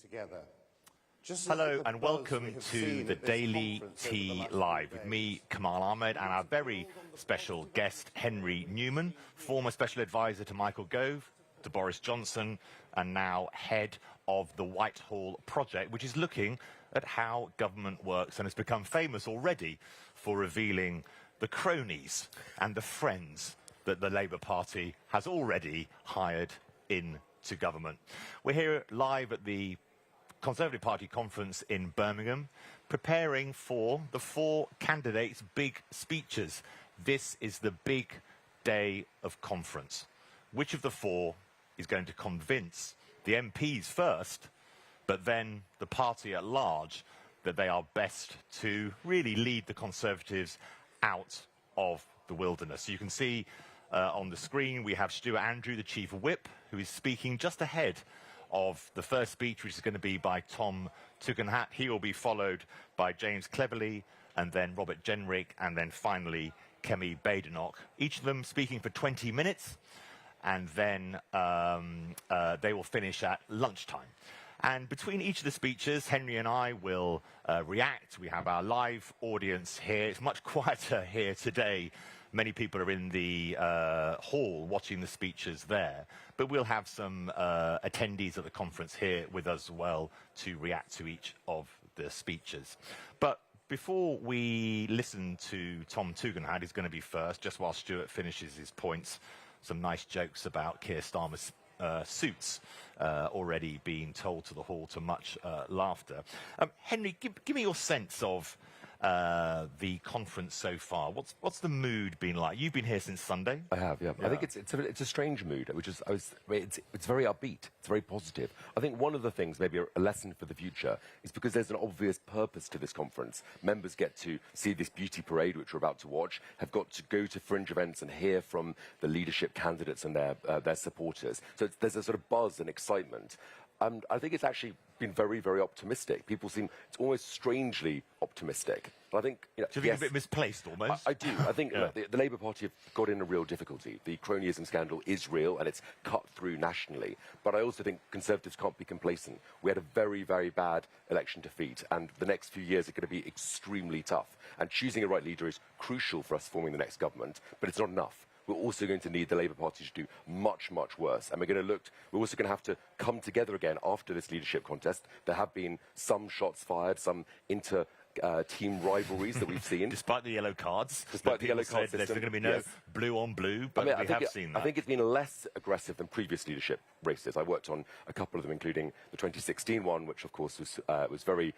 together. Hello and welcome to the Daily Tea Live with me, Kamal Ahmed, and our very special guest, Henry Newman, former special advisor to Michael Gove, to Boris Johnson, and now head of the Whitehall Project, which is looking at how government works and has become famous already for revealing the cronies and the friends that the Labour Party has already hired into government. We're here live at the Conservative Party conference in Birmingham, preparing for the four candidates' big speeches. This is the big day of conference. Which of the four is going to convince the MPs first, but then the party at large, that they are best to really lead the Conservatives out of the wilderness? So you can see on the screen we have Stuart Andrew, the Chief Whip, who is speaking just ahead of the first speech, which is going to be by Tom Tugendhat. He will be followed by James Cleverly, and then Robert Jenrick, and then finally Kemi Badenoch. Each of them speaking for 20 minutes, and then they will finish at lunchtime. And between each of the speeches, Henry and I will react. We have our live audience here. It's much quieter here today. Many people are in the hall watching the speeches there. But we'll have some attendees at the conference here with us as well to react to each of the speeches. But before we listen to Tom Tugendhat, who's going to be first, just while Stuart finishes his points, some nice jokes about Keir Starmer's suits already being told to the hall to much laughter. Henry, give me your sense of the conference so far. What's the mood been like? You've been here since Sunday. I have, yeah. I think it's a strange mood, which is it's very upbeat. It's very positive. I think one of the things, maybe a lesson for the future, is because there's an obvious purpose to this conference. Members get to see this beauty parade, which we're about to watch, have got to go to fringe events and hear from the leadership candidates and their supporters. So there's a sort of buzz and excitement. I think it's actually been very, very optimistic. People seem, it's almost strangely optimistic. But I think, do you think it's a bit misplaced almost? I do. I think the Labour Party have got in a real difficulty. The cronyism scandal is real and it's cut through nationally. But I also think Conservatives can't be complacent. We had a very, very bad election defeat, and the next few years are going to be extremely tough. And choosing a right leader is crucial for us forming the next government, but it's not enough. We're also going to need the Labour Party to do much, much worse. And we're also going to have to come together again after this leadership contest. There have been some shots fired, some team rivalries that we've seen. Despite the yellow cards. Despite the yellow card system. There's going to be no blue on blue, but we have seen that. I think it's been less aggressive than previous leadership races. I worked on a couple of them, including the 2016 one, which of course was very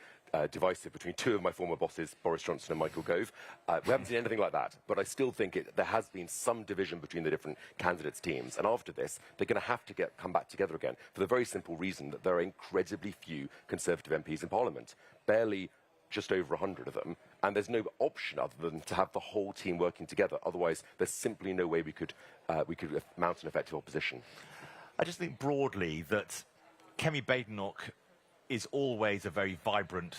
divisive between two of my former bosses, Boris Johnson and Michael Gove. We haven't seen anything like that, but I still think there has been some division between the different candidates' teams. And after this, they're going to have to come back together again for the very simple reason that there are incredibly few Conservative MPs in Parliament. Barely just over 100 of them, and there's no option other than to have the whole team working together. Otherwise, there's simply no way we could mount an effective opposition. I just think broadly that Kemi Badenoch is always a very vibrant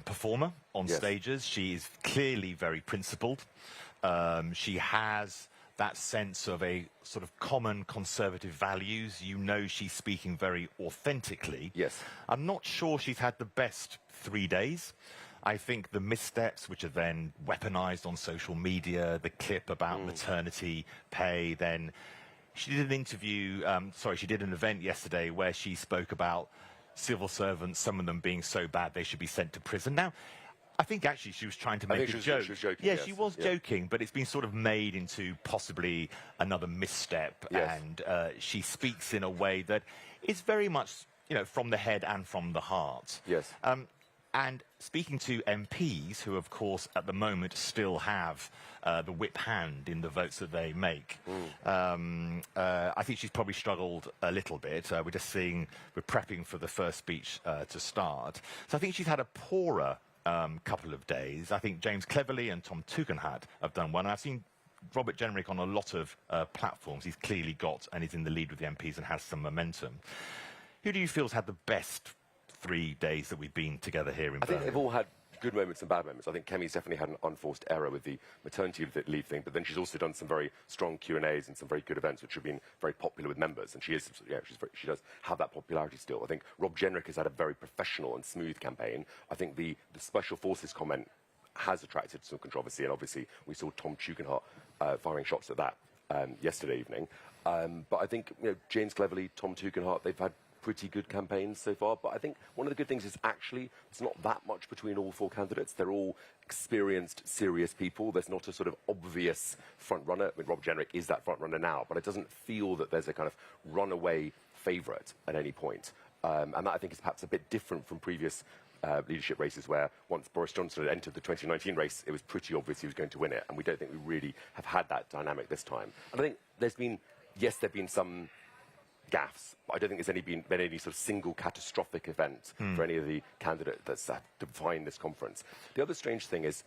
performer on stages. She is clearly very principled. She has that sense of a sort of common Conservative values. You know she's speaking very authentically. Yes. I'm not sure she's had the best 3 days. I think the missteps, which are then weaponized on social media, the clip about maternity pay, then she did an interview, she did an event yesterday where she spoke about civil servants, some of them being so bad they should be sent to prison. Now, I think actually she was trying to make a joke. She was joking, yes, she was joking, but it's been sort of made into possibly another misstep. Yes. And she speaks in a way that is very much, from the head and from the heart. Yes. And speaking to MPs, who of course at the moment still have the whip hand in the votes that they make, I think she's probably struggled a little bit. We're prepping for the first speech to start. So I think she's had a poorer couple of days. I think James Cleverly and Tom Tugendhat have done one. I've seen Robert Jenrick on a lot of platforms. He's clearly got and is in the lead with the MPs and has some momentum. Who do you feel has had the best 3 days that we've been together here in Birmingham? I think they've all had good moments and bad moments. I think Kemi's definitely had an unforced error with the maternity leave thing, but then she's also done some very strong Q&As and some very good events which have been very popular with members, and she does have that popularity still. I think Rob Jenrick has had a very professional and smooth campaign. I think the Special Forces comment has attracted some controversy, and obviously we saw Tom Tugendhat firing shots at that yesterday evening. But I think James Cleverly, Tom Tugendhat, they've had pretty good campaigns so far, but I think one of the good things is actually it's not that much between all four candidates. They're all experienced, serious people. There's not a sort of obvious front runner. I mean, Rob Jenrick is that front runner now, but it doesn't feel that there's a kind of runaway favourite at any point. And that I think is perhaps a bit different from previous leadership races where once Boris Johnson had entered the 2019 race, it was pretty obvious he was going to win it, and we don't think we really have had that dynamic this time. And I think there's been some gaffes. I don't think there's been any sort of single catastrophic event for any of the candidates that's defined this conference. The other strange thing is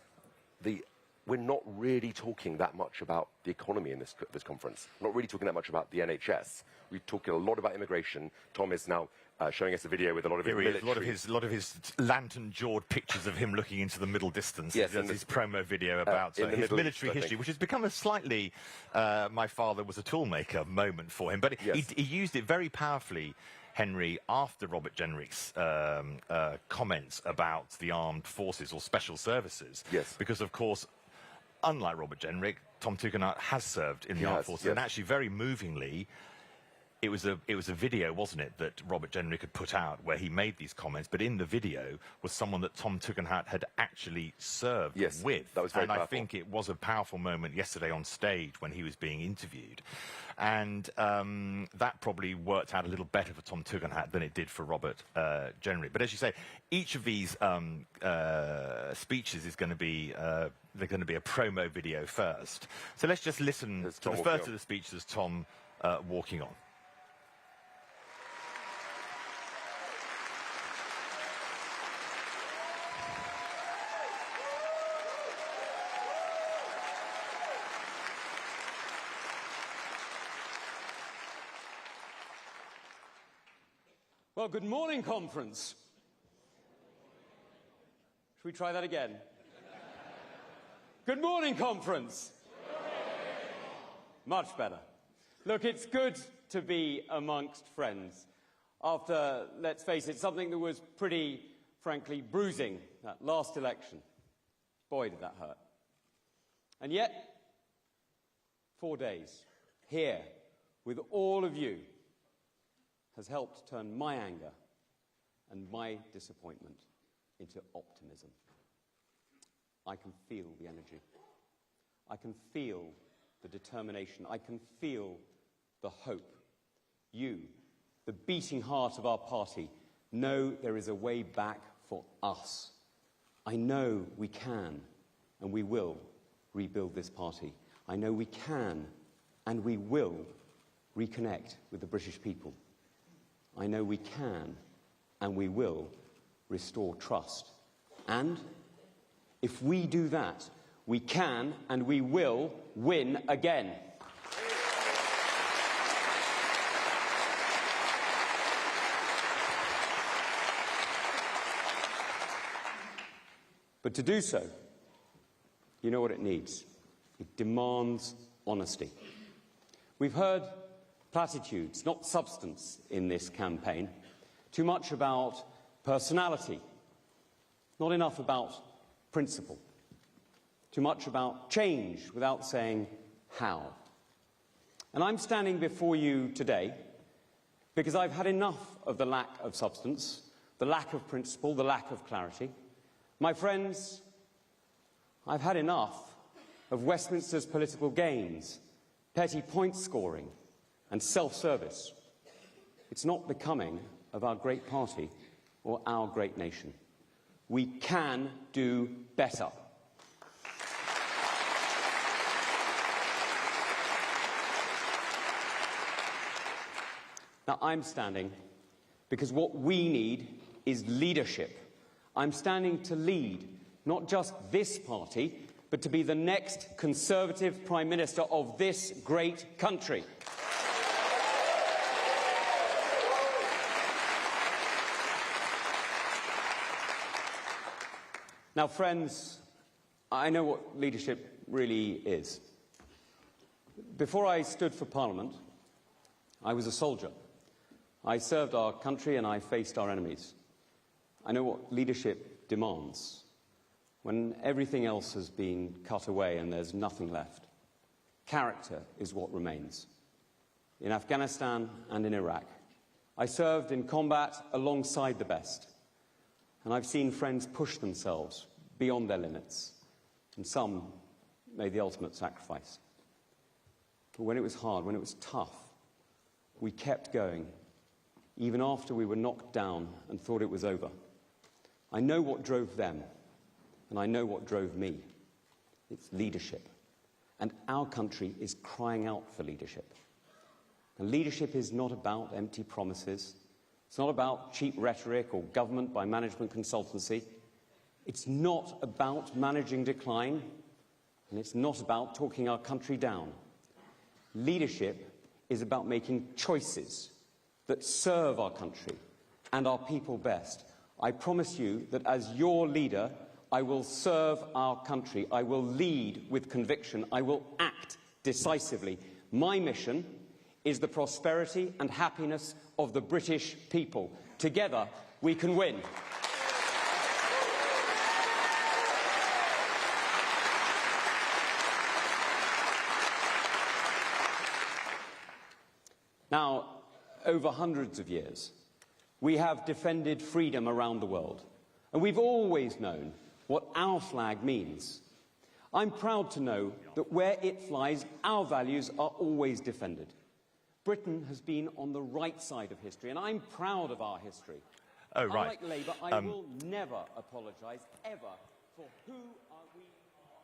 we're not really talking that much about the economy in this conference. We're not really talking that much about the NHS. We're talking a lot about immigration. Tom is now showing us a video with a lot of military... A lot of his lantern-jawed pictures of him looking into the middle distance. Yes, that's his promo video about his military history, which has become a slightly my father was a toolmaker moment for him. But yes. he used it very powerfully, Henry, after Robert Jenrick's comments about the armed forces or special services. Yes. Because, of course, unlike Robert Jenrick, Tom Tugendhat has served in the armed forces. Yes. And actually, very movingly, it was a video, wasn't it, that Robert Jenrick had put out where he made these comments, but in the video was someone that Tom Tugendhat had actually served with. That was very powerful. I think it was a powerful moment yesterday on stage when he was being interviewed. And that probably worked out a little better for Tom Tugendhat than it did for Robert Jenrick. But as you say, each of these speeches is going to be they're going to be a promo video first. So let's just listen to the first of the speeches as Tom walking on. Well, good morning, conference. Should we try that again? Good morning, conference. Much better. Look, it's good to be amongst friends after, let's face it, something that was pretty, frankly, bruising, that last election. Boy, did that hurt. And yet, 4 days here with all of you has helped turn my anger and my disappointment into optimism. I can feel the energy. I can feel the determination. I can feel the hope. You, the beating heart of our party, know there is a way back for us. I know we can and we will rebuild this party. I know we can and we will reconnect with the British people. I know we can and we will restore trust. And if we do that, we can and we will win again. But to do so, you know what it needs. It demands honesty. We've heard platitudes, not substance, in this campaign. Too much about personality, not enough about principle. Too much about change without saying how. And I'm standing before you today because I've had enough of the lack of substance, the lack of principle, the lack of clarity. My friends, I've had enough of Westminster's political games, petty point scoring, and self-service. It's not becoming of our great party or our great nation. We can do better. Now, I'm standing because what we need is leadership. I'm standing to lead not just this party, but to be the next Conservative Prime Minister of this great country. Now, friends, I know what leadership really is. Before I stood for Parliament, I was a soldier. I served our country and I faced our enemies. I know what leadership demands when everything else has been cut away and there's nothing left. Character is what remains. In Afghanistan and in Iraq, I served in combat alongside the best, and I've seen friends push themselves beyond their limits, and some made the ultimate sacrifice. But when it was hard, when it was tough, we kept going, even after we were knocked down and thought it was over. I know what drove them, and I know what drove me. It's leadership. And our country is crying out for leadership. And leadership is not about empty promises. It's not about cheap rhetoric or government by management consultancy. It's not about managing decline, and it's not about talking our country down. Leadership is about making choices that serve our country and our people best. I promise you that as your leader, I will serve our country. I will lead with conviction. I will act decisively. My mission is the prosperity and happiness of the British people. Together, we can win. Now, over hundreds of years, we have defended freedom around the world, and we've always known what our flag means. I'm proud to know that where it flies, our values are always defended. Britain has been on the right side of history, and I'm proud of our history. Oh, right. Unlike Labour, I will never apologise, ever, for who are we.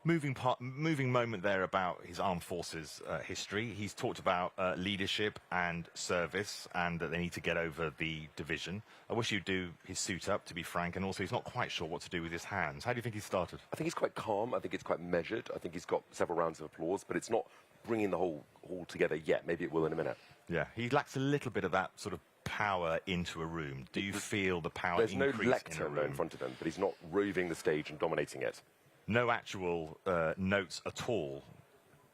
Moving moment there about his armed forces history. He's talked about leadership and service, and that they need to get over the division. I wish you'd do his suit up, to be frank, and also he's not quite sure what to do with his hands. How do you think he started? I think he's quite calm. I think it's quite measured. I think he's got several rounds of applause, but it's not bringing the whole together yet. Maybe it will in a minute. Yeah, he lacks a little bit of that sort of power into a room. Do you feel the power There's increase no lectern in a room? in front of him, but he's not roving the stage and dominating it. No actual notes at all.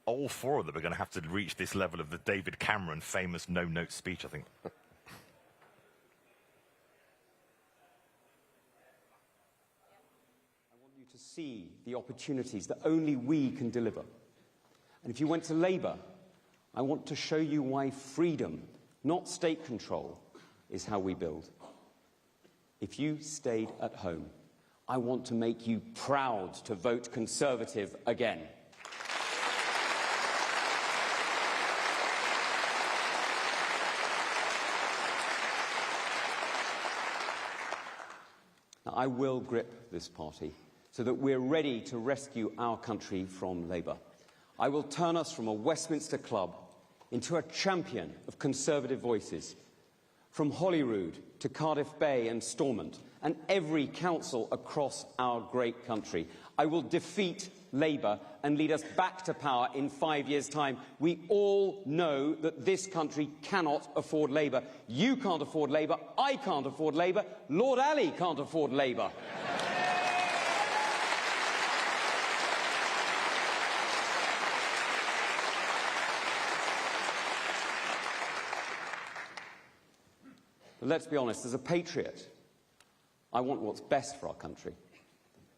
All four of them are going to have to reach this level of the David Cameron famous no-note speech, I think. I want you to see the opportunities that only we can deliver. And if you went to Labour, I want to show you why freedom, not state control, is how we build. If you stayed at home, I want to make you proud to vote Conservative again. Now, I will grip this party so that we're ready to rescue our country from Labour. I will turn us from a Westminster club into a champion of Conservative voices, from Holyrood to Cardiff Bay and Stormont, and every council across our great country. I will defeat Labour and lead us back to power in 5 years' time. We all know that this country cannot afford Labour. You can't afford Labour. I can't afford Labour. Lord Ali can't afford Labour. But let's be honest, as a patriot, I want what's best for our country.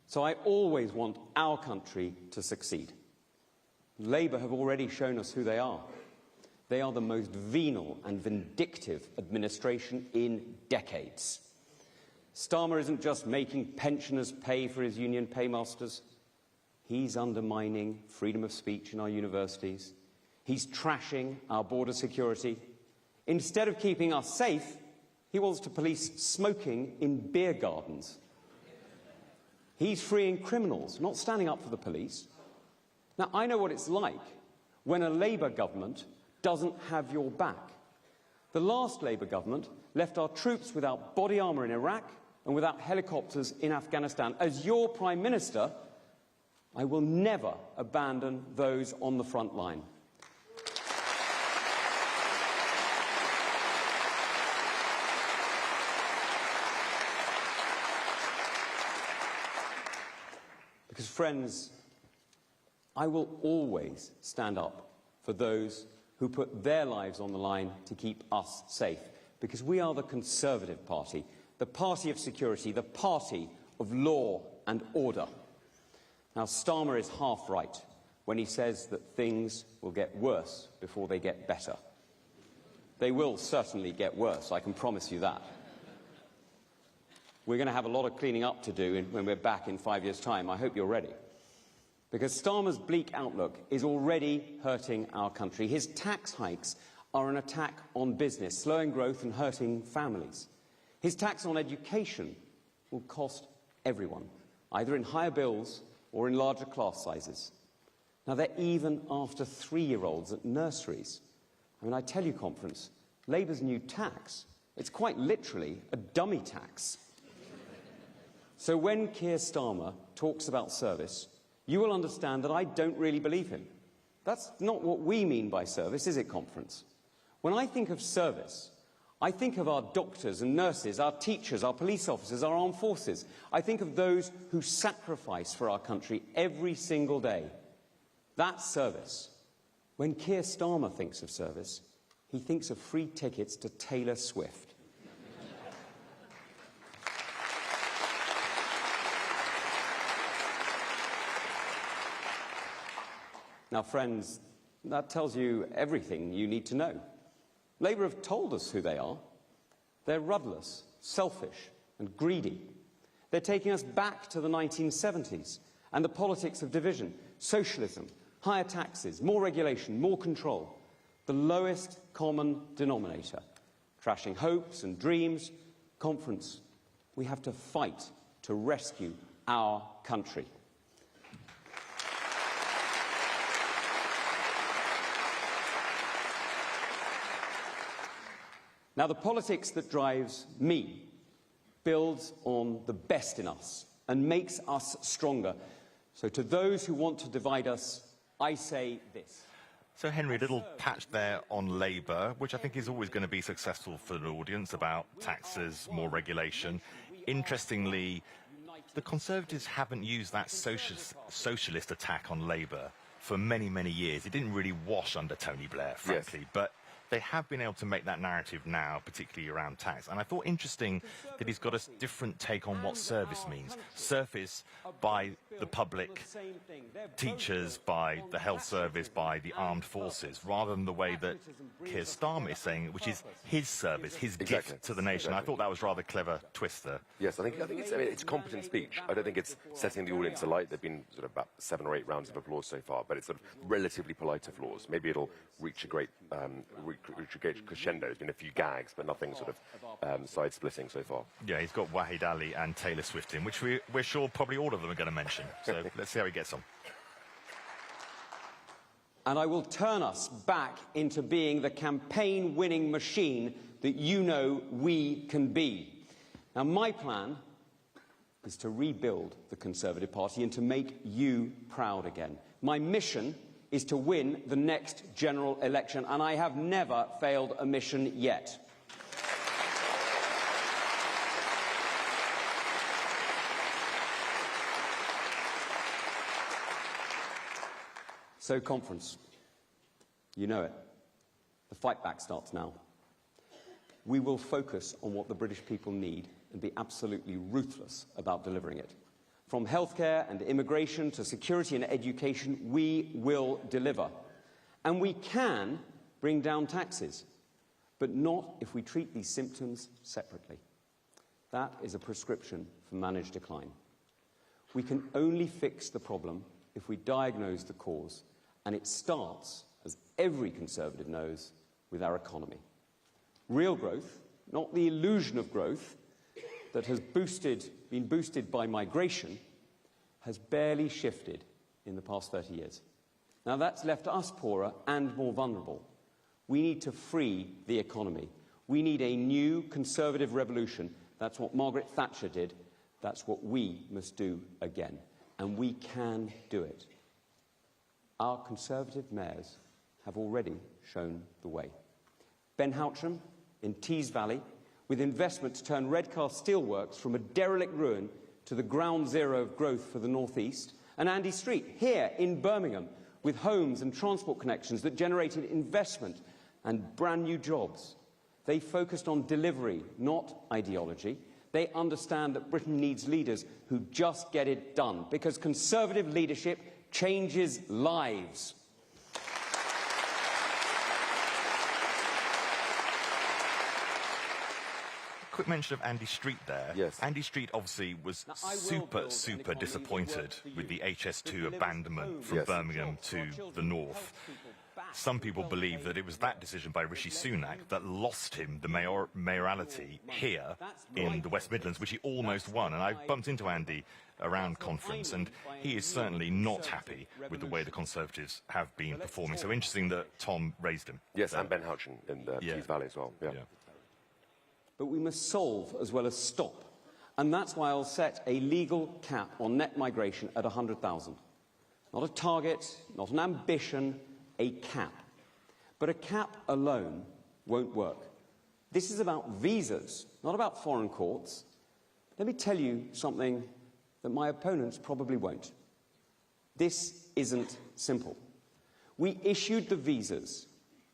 So I always want our country to succeed. Labour have already shown us who they are. They are the most venal and vindictive administration in decades. Starmer isn't just making pensioners pay for his union paymasters. He's undermining freedom of speech in our universities. He's trashing our border security. Instead of keeping us safe, he wants to police smoking in beer gardens. He's freeing criminals, not standing up for the police. Now, I know what it's like when a Labour government doesn't have your back. The last Labour government left our troops without body armour in Iraq and without helicopters in Afghanistan. As your Prime Minister, I will never abandon those on the front line. friends, I will always stand up for those who put their lives on the line to keep us safe, because we are the Conservative Party, the party of security, the party of law and order. Now, Starmer is half right when he says that things will get worse before they get better. They will certainly get worse, I can promise you that. We're going to have a lot of cleaning up to do when we're back in 5 years' time. I hope you're ready. Because Starmer's bleak outlook is already hurting our country. His tax hikes are an attack on business, slowing growth and hurting families. His tax on education will cost everyone, either in higher bills or in larger class sizes. Now, they're even after 3-year-olds at nurseries. I mean, I tell you, Conference, Labour's new tax, it's quite literally a dummy tax. So when Keir Starmer talks about service, you will understand that I don't really believe him. That's not what we mean by service, is it, Conference? When I think of service, I think of our doctors and nurses, our teachers, our police officers, our armed forces. I think of those who sacrifice for our country every single day. That's service. When Keir Starmer thinks of service, he thinks of free tickets to Taylor Swift. Now, friends, that tells you everything you need to know. Labour have told us who they are. They're rudderless, selfish and greedy. They're taking us back to the 1970s and the politics of division, socialism, higher taxes, more regulation, more control. The lowest common denominator, trashing hopes and dreams. Conference, we have to fight to rescue our country. Now, the politics that drives me builds on the best in us and makes us stronger. So to those who want to divide us, I say this. So, Henry, a little patch there on Labour, which I think is always going to be successful for an audience, about taxes, more regulation. Interestingly, the Conservatives haven't used that socialist attack on Labour for many, many years. It didn't really wash under Tony Blair, frankly, yes. But they have been able to make that narrative now, particularly around tax. And I thought interesting that he's got a different take on what service means. Service by the public, teachers, by the health service, by the armed forces, rather than the way that Keir Starmer is saying it, which is his service, his gift to the nation. I thought that was rather clever twist there. Yes, I think it's competent speech. I don't think it's setting the audience alight. There've been sort of about 7 or 8 rounds of applause so far, but it's sort of relatively polite applause. Maybe it'll reach a great crescendo. There's been a few gags, but nothing sort of side-splitting so far. Yeah, he's got Wahid Ali and Taylor Swift in, which we're sure probably all of them are going to mention. So let's see how he gets on. And I will turn us back into being the campaign-winning machine that you know we can be. Now, my plan is to rebuild the Conservative Party and to make you proud again. My mission is to win the next general election, and I have never failed a mission yet. So, Conference, you know it. The fight back starts now. We will focus on what the British people need and be absolutely ruthless about delivering it. From healthcare and immigration to security and education, we will deliver. And we can bring down taxes, but not if we treat these symptoms separately. That is a prescription for managed decline. We can only fix the problem if we diagnose the cause, and it starts, as every Conservative knows, with our economy. Real growth, not the illusion of growth that has been boosted by migration, has barely shifted in the past 30 years. Now, that's left us poorer and more vulnerable. We need to free the economy. We need a new Conservative revolution. That's what Margaret Thatcher did. That's what we must do again. And we can do it. Our Conservative mayors have already shown the way. Ben Houcham in Tees Valley, with investment to turn Redcar Steelworks from a derelict ruin to the ground zero of growth for the North East, And Andy Street, here in Birmingham, with homes and transport connections that generated investment and brand new jobs. They focused on delivery, not ideology. They understand that Britain needs leaders who just get it done, because Conservative leadership changes lives. Quick mention of Andy Street there. Yes. Andy Street obviously was super disappointed with the HS2 abandonment from Birmingham to the north. Some people believe that it was that decision by Rishi Sunak that lost him the mayoralty here in the West Midlands, which he almost won. And I bumped into Andy around conference, and he is certainly not happy with the way the Conservatives have been performing. So interesting that Tom raised him. Yes, and Ben Houchin in the Tees Valley as well. Yeah. But we must solve as well as stop. And that's why I'll set a legal cap on net migration at 100,000. Not a target, not an ambition, a cap. But a cap alone won't work. This is about visas, not about foreign courts. Let me tell you something that my opponents probably won't. This isn't simple. We issued the visas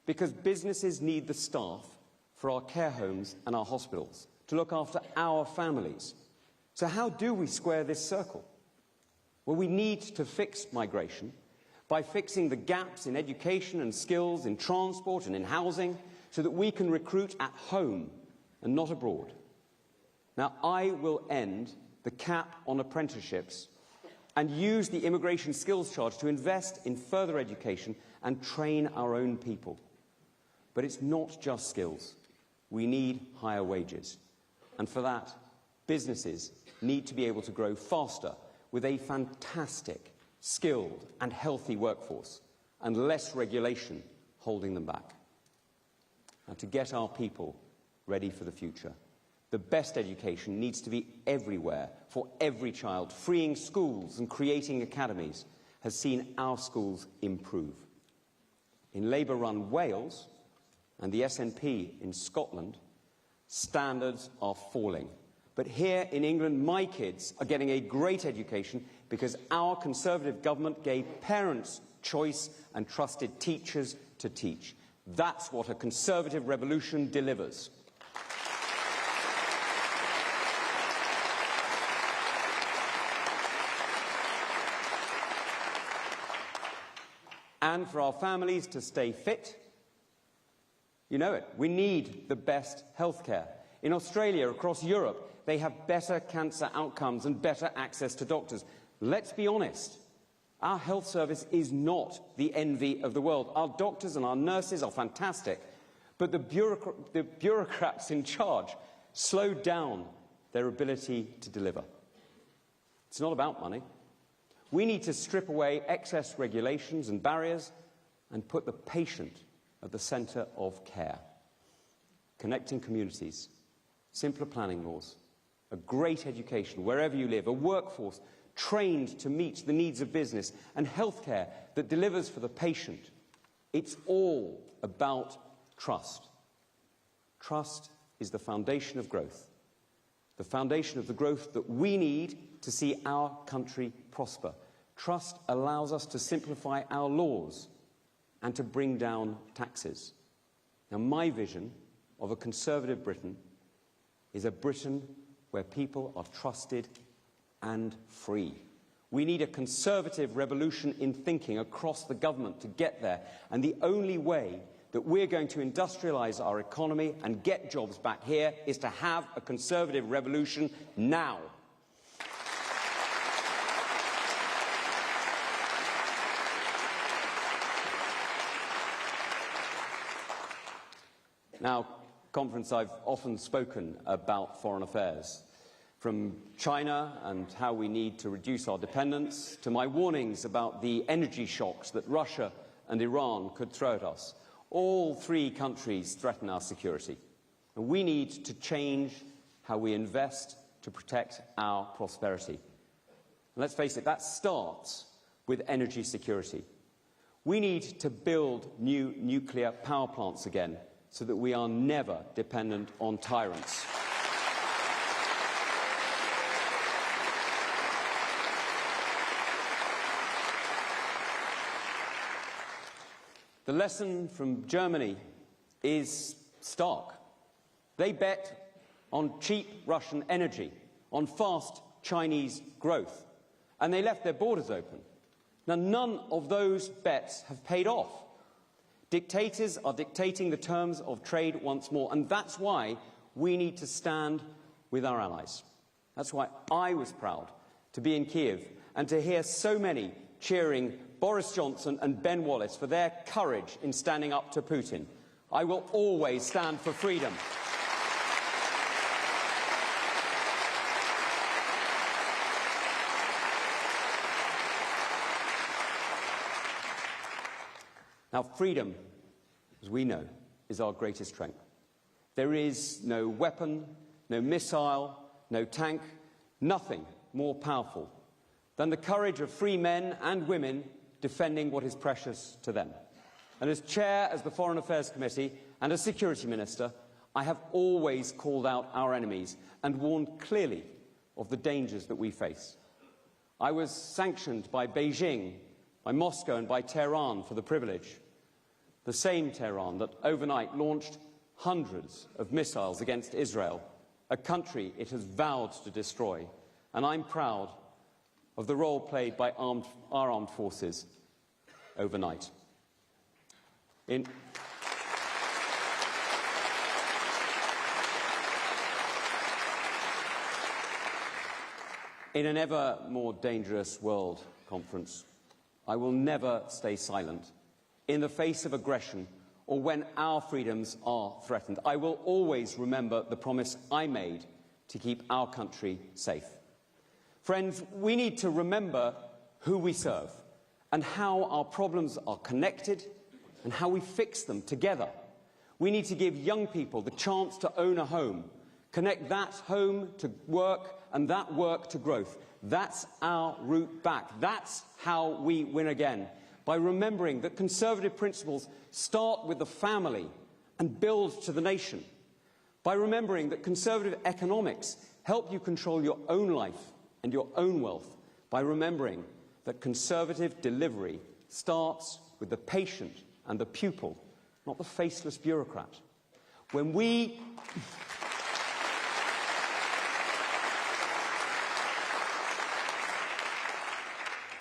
because businesses need the staff for our care homes and our hospitals, to look after our families. So how do we square this circle? Well, we need to fix migration by fixing the gaps in education and skills, in transport and in housing, so that we can recruit at home and not abroad. Now, I will end the cap on apprenticeships and use the immigration skills charge to invest in further education and train our own people. But it's not just skills. We need higher wages. And for that, businesses need to be able to grow faster with a fantastic, skilled and healthy workforce, and less regulation holding them back. And to get our people ready for the future, the best education needs to be everywhere for every child. Freeing schools and creating academies has seen our schools improve. In Labour-run Wales and the SNP in Scotland, standards are falling. But here in England, my kids are getting a great education because our Conservative government gave parents choice and trusted teachers to teach. That's what a Conservative revolution delivers. And for our families to stay fit, you know it, we need the best healthcare. In Australia, across Europe, they have better cancer outcomes and better access to doctors. Let's be honest, our health service is not the envy of the world. Our doctors and our nurses are fantastic, but the bureaucrats in charge slow down their ability to deliver. It's not about money. We need to strip away excess regulations and barriers and put the patient at the centre of care. Connecting communities, simpler planning laws, a great education wherever you live, a workforce trained to meet the needs of business, and healthcare that delivers for the patient. It's all about trust. Trust is the foundation of growth, the foundation of the growth that we need to see our country prosper. Trust allows us to simplify our laws and to bring down taxes. Now, my vision of a Conservative Britain is a Britain where people are trusted and free. We need a Conservative revolution in thinking across the government to get there, and the only way that we're going to industrialise our economy and get jobs back here is to have a Conservative revolution now. Now, conference, I've often spoken about foreign affairs, from China and how we need to reduce our dependence, to my warnings about the energy shocks that Russia and Iran could throw at us. All three countries threaten our security, and we need to change how we invest to protect our prosperity. And let's face it, that starts with energy security. We need to build new nuclear power plants again, so that we are never dependent on tyrants. The lesson from Germany is stark. They bet on cheap Russian energy, on fast Chinese growth, and they left their borders open. Now, none of those bets have paid off. Dictators are dictating the terms of trade once more, and that's why we need to stand with our allies. That's why I was proud to be in Kiev and to hear so many cheering Boris Johnson and Ben Wallace for their courage in standing up to Putin. I will always stand for freedom. Now, freedom, as we know, is our greatest strength. There is no weapon, no missile, no tank, nothing more powerful than the courage of free men and women defending what is precious to them. And as chair of the Foreign Affairs Committee and as Security Minister, I have always called out our enemies and warned clearly of the dangers that we face. I was sanctioned by Beijing, by Moscow and by Tehran for the privilege. The same Tehran that overnight launched hundreds of missiles against Israel, a country it has vowed to destroy. And I'm proud of the role played by our armed forces overnight. In an ever more dangerous world, Conference, I will never stay silent in the face of aggression or when our freedoms are threatened. I will always remember the promise I made to keep our country safe. Friends, we need to remember who we serve and how our problems are connected and how we fix them together. We need to give young people the chance to own a home, connect that home to work and that work to growth. That's our route back. That's how we win again, by remembering that conservative principles start with the family and build to the nation, by remembering that conservative economics help you control your own life and your own wealth, by remembering that conservative delivery starts with the patient and the pupil, not the faceless bureaucrat. When we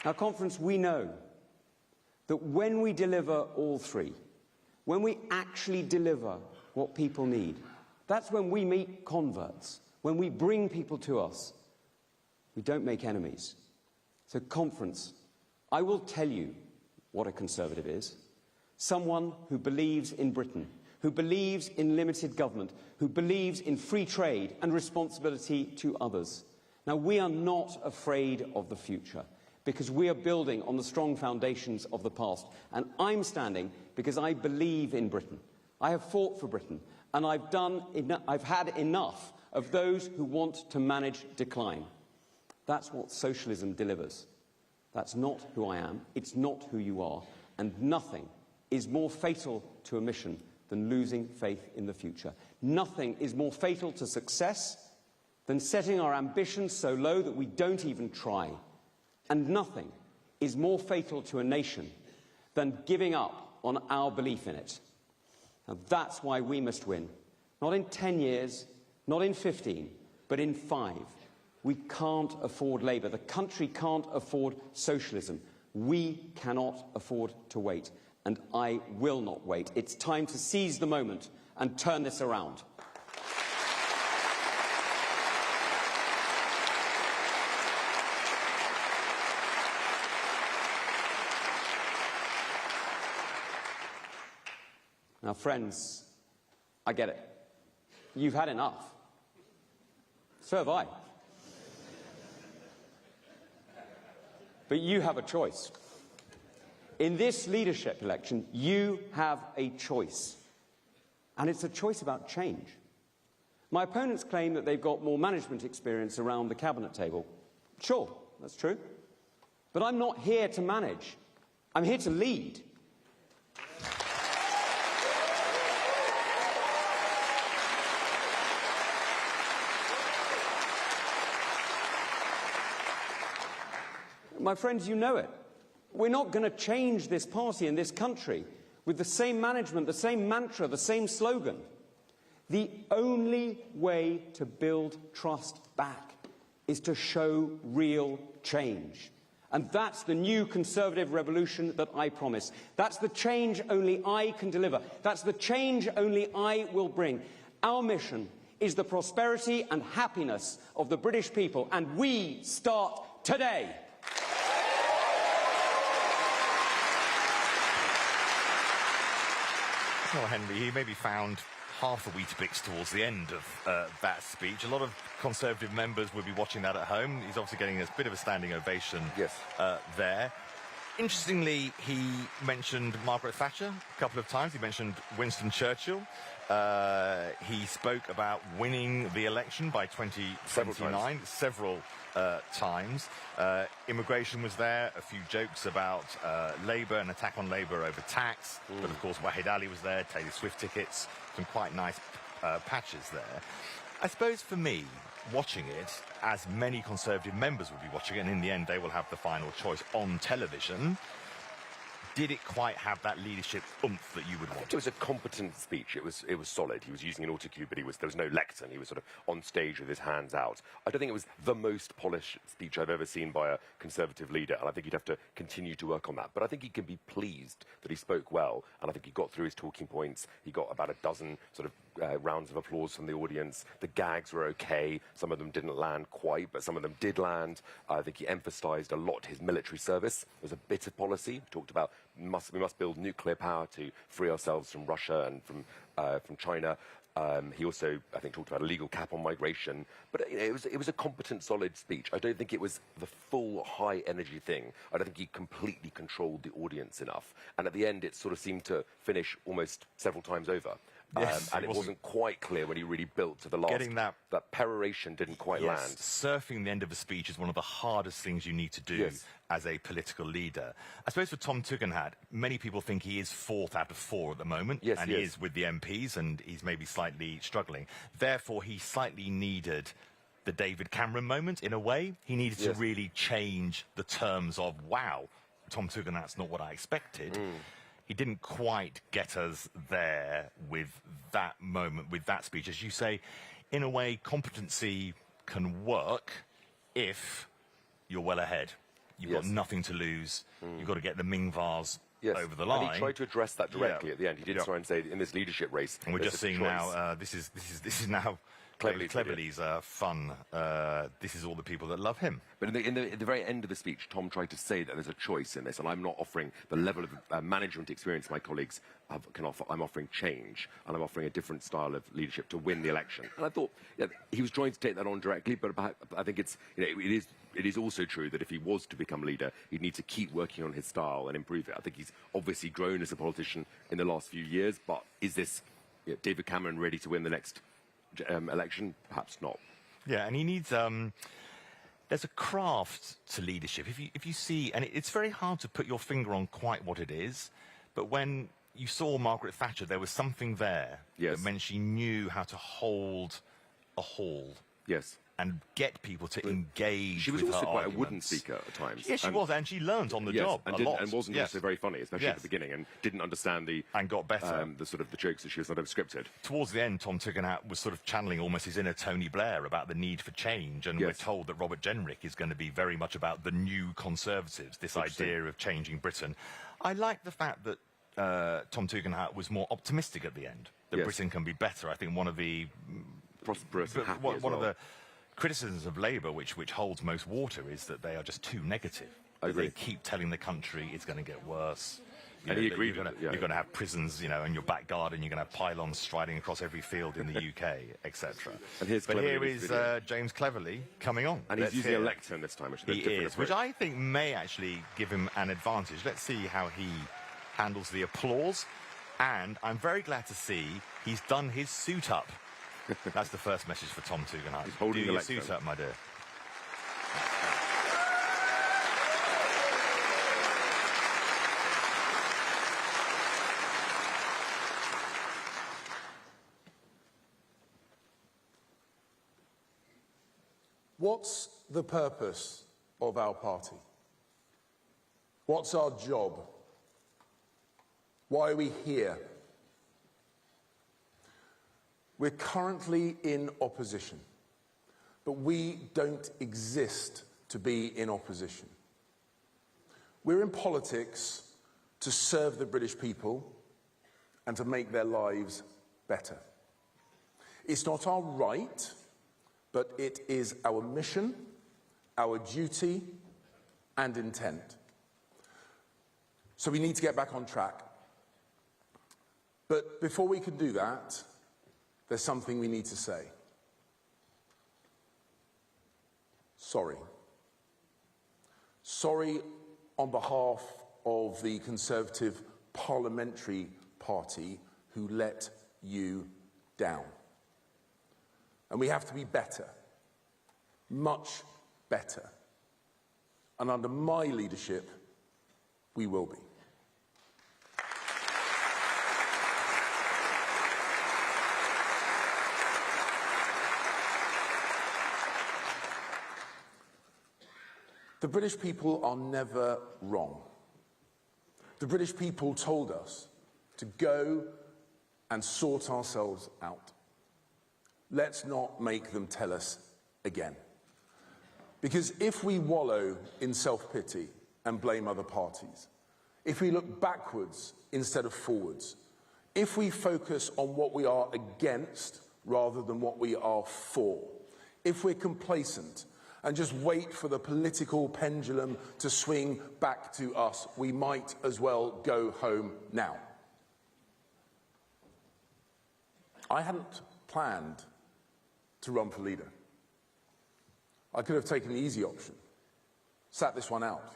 Now, Conference, we know that when we deliver all three, when we actually deliver what people need, that's when we meet converts, when we bring people to us. We don't make enemies. So, Conference, I will tell you what a Conservative is. Someone who believes in Britain, who believes in limited government, who believes in free trade and responsibility to others. Now, we are not afraid of the future, because we are building on the strong foundations of the past. And I'm standing because I believe in Britain. I have fought for Britain, and I've had enough of those who want to manage decline. That's what socialism delivers. That's not who I am, it's not who you are, and nothing is more fatal to a mission than losing faith in the future. Nothing is more fatal to success than setting our ambitions so low that we don't even try. And nothing is more fatal to a nation than giving up on our belief in it. Now, that's why we must win. Not in 10 years, not in 15, but in 5. We can't afford Labour. The country can't afford socialism. We cannot afford to wait. And I will not wait. It's time to seize the moment and turn this around. Now, friends, I get it. You've had enough. So have I. But you have a choice. In this leadership election, you have a choice. And it's a choice about change. My opponents claim that they've got more management experience around the cabinet table. Sure, that's true. But I'm not here to manage. I'm here to lead. My friends, you know it. We're not going to change this party and this country with the same management, the same mantra, the same slogan. The only way to build trust back is to show real change. And that's the new Conservative revolution that I promise. That's the change only I can deliver. That's the change only I will bring. Our mission is the prosperity and happiness of the British people, and we start today. Well, Henry, he maybe found half a Weetabix towards the end of that speech. A lot of Conservative members will be watching that at home. He's obviously getting a bit of a standing ovation there. Interestingly, he mentioned Margaret Thatcher a couple of times. He mentioned Winston Churchill. He spoke about winning the election by 2029 several times. Immigration was there, a few jokes about Labour, an attack on Labour over tax. But of course, Wahid Ali was there, Taylor Swift tickets, some quite nice patches there. I suppose for me, watching it, as many Conservative members will be watching it, and in the end they will have the final choice on television, did it quite have that leadership oomph that you would want? It was a competent speech. It was solid. He was using an autocue, but there was no lectern. He was sort of on stage with his hands out. I don't think it was the most polished speech I've ever seen by a Conservative leader, and I think he'd have to continue to work on that. But I think he can be pleased that he spoke well, and I think he got through his talking points. He got about a dozen sort of rounds of applause from the audience. The gags were okay. Some of them didn't land quite, but some of them did land. I think he emphasised a lot his military service. It was a bit of policy. He talked about we must build nuclear power to free ourselves from Russia and from China. He also, I think, talked about a legal cap on migration. But it was a competent, solid speech. I don't think it was the full high-energy thing. I don't think he completely controlled the audience enough. And at the end, it sort of seemed to finish almost several times over. Yes, and it wasn't quite clear when he really built to the last. Getting that peroration didn't quite land. Surfing the end of a speech is one of the hardest things you need to do as a political leader. I suppose for Tom Tugendhat, many people think he is 4th out of 4 at the moment, and he is with the MPs, and he's maybe slightly struggling. Therefore, he slightly needed the David Cameron moment in a way. He needed to really change the terms of, wow, Tom Tugendhat's not what I expected. He didn't quite get us there with that moment, with that speech. As you say, in a way, competency can work if you're well ahead. You've got nothing to lose. You've got to get the Mingvars over the line. And he tried to address that directly at the end. He did try and say, in this leadership race, and we're just seeing now, this is now Cleverly's fun. This is all the people that love him. But in the very end of the speech, Tom tried to say that there's a choice in this, and I'm not offering the level of management experience my colleagues can offer. I'm offering change, and I'm offering a different style of leadership to win the election. And I thought he was trying to take that on directly, but I think it is also true that if he was to become leader, he'd need to keep working on his style and improve it. I think he's obviously grown as a politician in the last few years, but is this David Cameron ready to win the next election? Perhaps not. Yeah, and he needs there's a craft to leadership. If you see, and it's very hard to put your finger on quite what it is, but when you saw Margaret Thatcher, there was something there that meant she knew how to hold a hall. And get people to engage. She was with also her quite arguments. a wooden speaker at times. Yes, she was, and she learned on the job a lot. And wasn't also very funny, especially at the beginning, and didn't understand and got better. The jokes that she was not scripted. Towards the end, Tom Tugendhat was sort of channeling almost his inner Tony Blair about the need for change, and we're told that Robert Jenrick is going to be very much about the new Conservatives, this idea of changing Britain. I like the fact that Tom Tugendhat was more optimistic at the end, that Britain can be better. I think one of the prosperous and happy one of the criticisms of Labour, which holds most water, is that they are just too negative. They keep telling the country it's going to get worse. And he agreed. You're going to have prisons, in your back garden. You're going to have pylons striding across every field in the UK, etc. But here is James Cleverly coming on. And he's using a lectern this time, which I think may actually give him an advantage. Let's see how he handles the applause. And I'm very glad to see he's done his suit up. That's the first message for Tom Tugendhat. He's holding the suit up, my dear. What's the purpose of our party? What's our job? Why are we here? We're currently in opposition, but we don't exist to be in opposition. We're in politics to serve the British people and to make their lives better. It's not our right, but it is our mission, our duty, and intent. So we need to get back on track. But before we can do that, there's something we need to say. Sorry. Sorry on behalf of the Conservative Parliamentary Party who let you down. And we have to be better, much better. And under my leadership, we will be. The British people are never wrong. The British people told us to go and sort ourselves out. Let's not make them tell us again. Because if we wallow in self-pity and blame other parties, if we look backwards instead of forwards, if we focus on what we are against rather than what we are for, if we're complacent and just wait for the political pendulum to swing back to us, we might as well go home now. I hadn't planned to run for leader. I could have taken the easy option, sat this one out,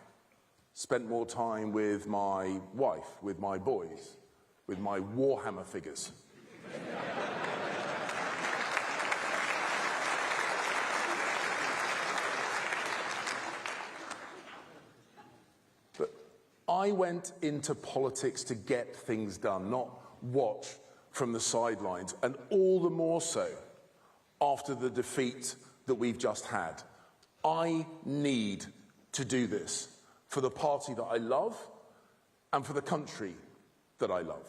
spent more time with my wife, with my boys, with my Warhammer figures. But I went into politics to get things done, not watch from the sidelines, and all the more so after the defeat that we've just had. I need to do this for the party that I love and for the country that I love.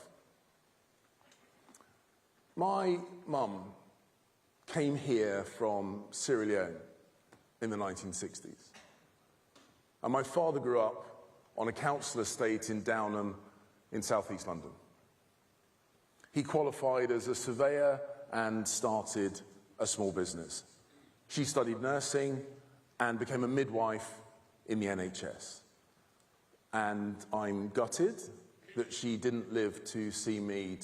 My mum came here from Sierra Leone in the 1960s. And my father grew up on a council estate in Downham in southeast London. He qualified as a surveyor and started a small business. She studied nursing and became a midwife in the NHS. And I'm gutted that she didn't live to see me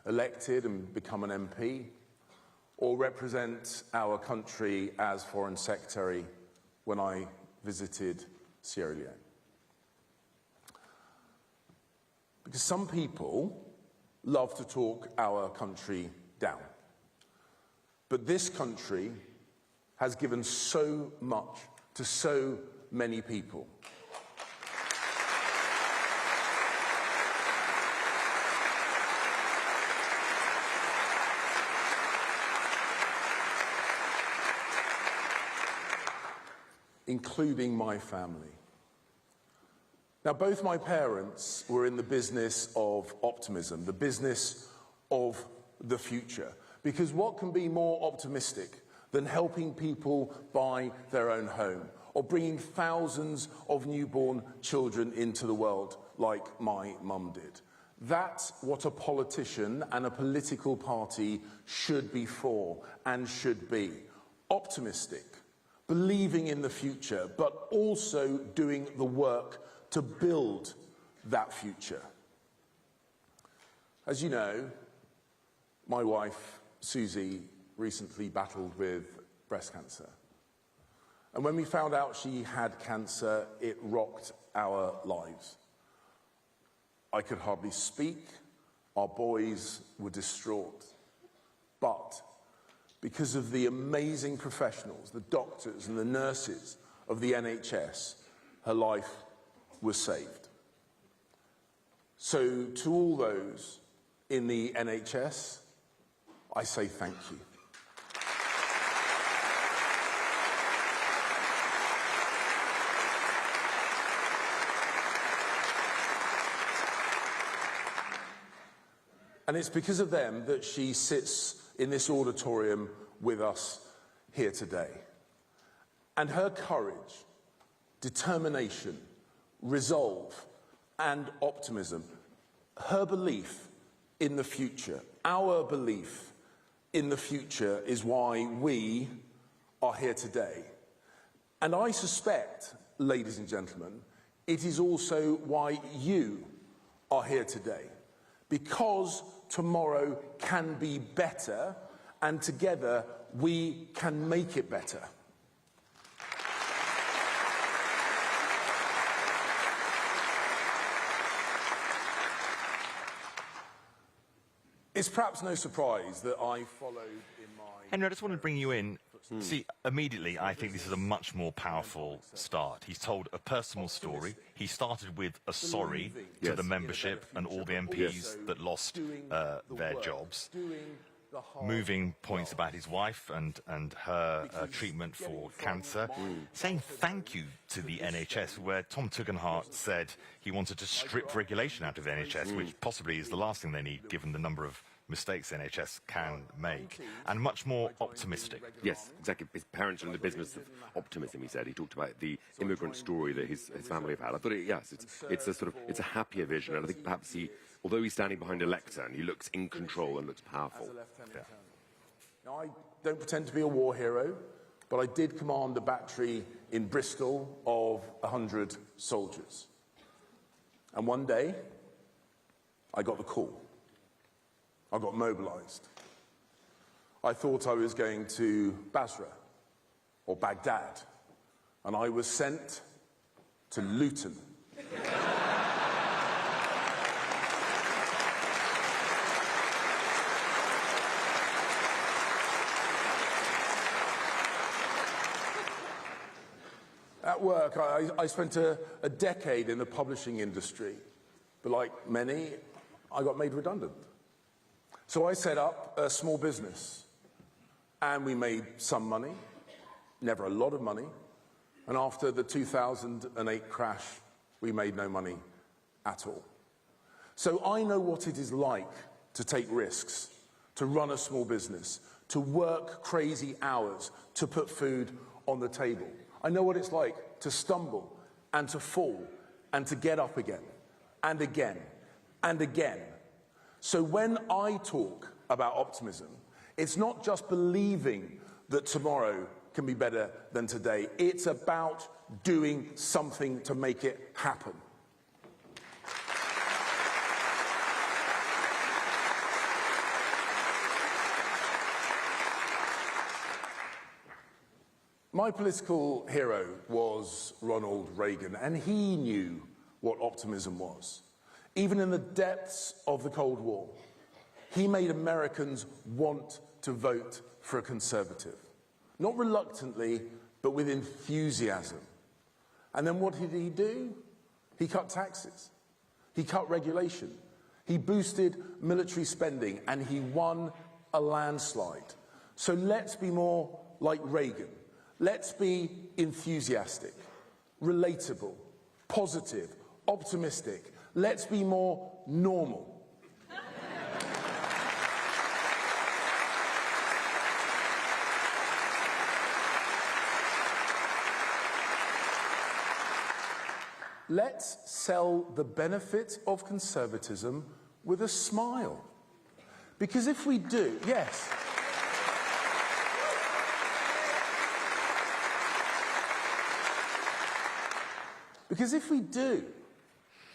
elected and become an MP, or represent our country as Foreign Secretary when I visited Sierra Leone. Because some people love to talk our country down. But this country has given so much to so many people. Including my family. Now, both my parents were in the business of optimism, the business of the future. Because what can be more optimistic than helping people buy their own home, or bringing thousands of newborn children into the world like my mum did? That's what a politician and a political party should be for and should be. Optimistic, believing in the future, but also doing the work to build that future. As you know, my wife, Susie, recently battled with breast cancer. And when we found out she had cancer, it rocked our lives. I could hardly speak. Our boys were distraught. But because of the amazing professionals, the doctors and the nurses of the NHS, her life was saved. So to all those in the NHS, I say thank you. And it's because of them that she sits in this auditorium with us here today. And her courage, determination, resolve, and optimism, her belief in the future, our belief in the future is why we are here today. And I suspect, ladies and gentlemen, it is also why you are here today. Because tomorrow can be better, and together we can make it better. It's perhaps no surprise that I followed in my... Henry, I just want to bring you in. See, immediately, I think this is a much more powerful start. He's told a personal story. He started with a sorry to the membership and all the MPs that lost their jobs, moving points about his wife and her treatment for cancer, saying thank you to the NHS, where Tom Tugendhat said he wanted to strip regulation out of the NHS, which possibly is the last thing they need, given the number of mistakes NHS can make, and much more optimistic. Yes, exactly. His parents are in the business of optimism, he said. He talked about the immigrant story that his family have had. I thought, it's a happier vision, and I think perhaps although he's standing behind a lectern, he looks in control and looks powerful. Yeah. Now, I don't pretend to be a war hero, but I did command a battery in Bristol of 100 soldiers. And one day, I got the call. I got mobilized. I thought I was going to Basra or Baghdad, and I was sent to Luton. At work, I spent a decade in the publishing industry, but like many, I got made redundant. So I set up a small business, and we made some money, never a lot of money, and after the 2008 crash, we made no money at all. So I know what it is like to take risks, to run a small business, to work crazy hours, to put food on the table. I know what it's like to stumble and to fall and to get up again and again and again. So when I talk about optimism, it's not just believing that tomorrow can be better than today. It's about doing something to make it happen. My political hero was Ronald Reagan, and he knew what optimism was. Even in the depths of the Cold War, he made Americans want to vote for a conservative. Not reluctantly, but with enthusiasm. And then what did he do? He cut taxes. He cut regulation. He boosted military spending, and he won a landslide. So let's be more like Reagan. Let's be enthusiastic, relatable, positive, optimistic. Let's be more normal. Let's sell the benefit of conservatism with a smile. Because if we do, yes. Because if we do,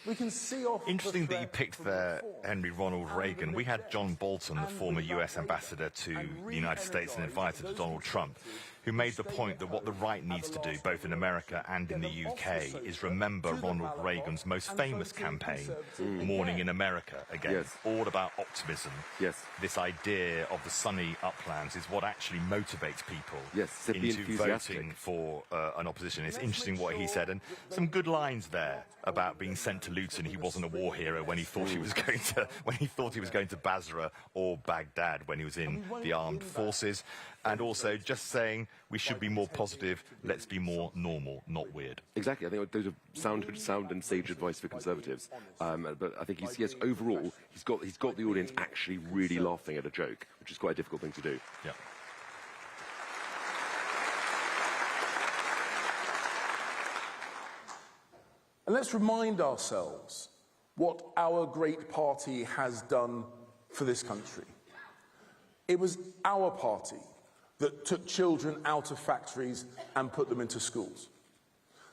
we can see off. Interesting that you picked there, Henry, Ronald Reagan. We had John Bolton, the former US ambassador to the United States and advisor to Donald Trump, who made the point that what the right needs to do, both in America and in the UK, is remember Ronald Reagan's most famous campaign, Morning in America, again. Yes. All about optimism. Yes. This idea of the sunny uplands is what actually motivates people into voting for an opposition. It's interesting what he said, and some good lines there about being sent to Luton. He wasn't a war hero when he thought he was going to Basra or Baghdad when he was in the armed forces, and also just saying We should be more positive. Let's be more normal, not weird. Exactly. I think those are sound and sage advice for Conservatives. But I think overall, he's got the audience actually really laughing at a joke, which is quite a difficult thing to do. Yeah. And let's remind ourselves what our great party has done for this country. It was our party that took children out of factories and put them into schools,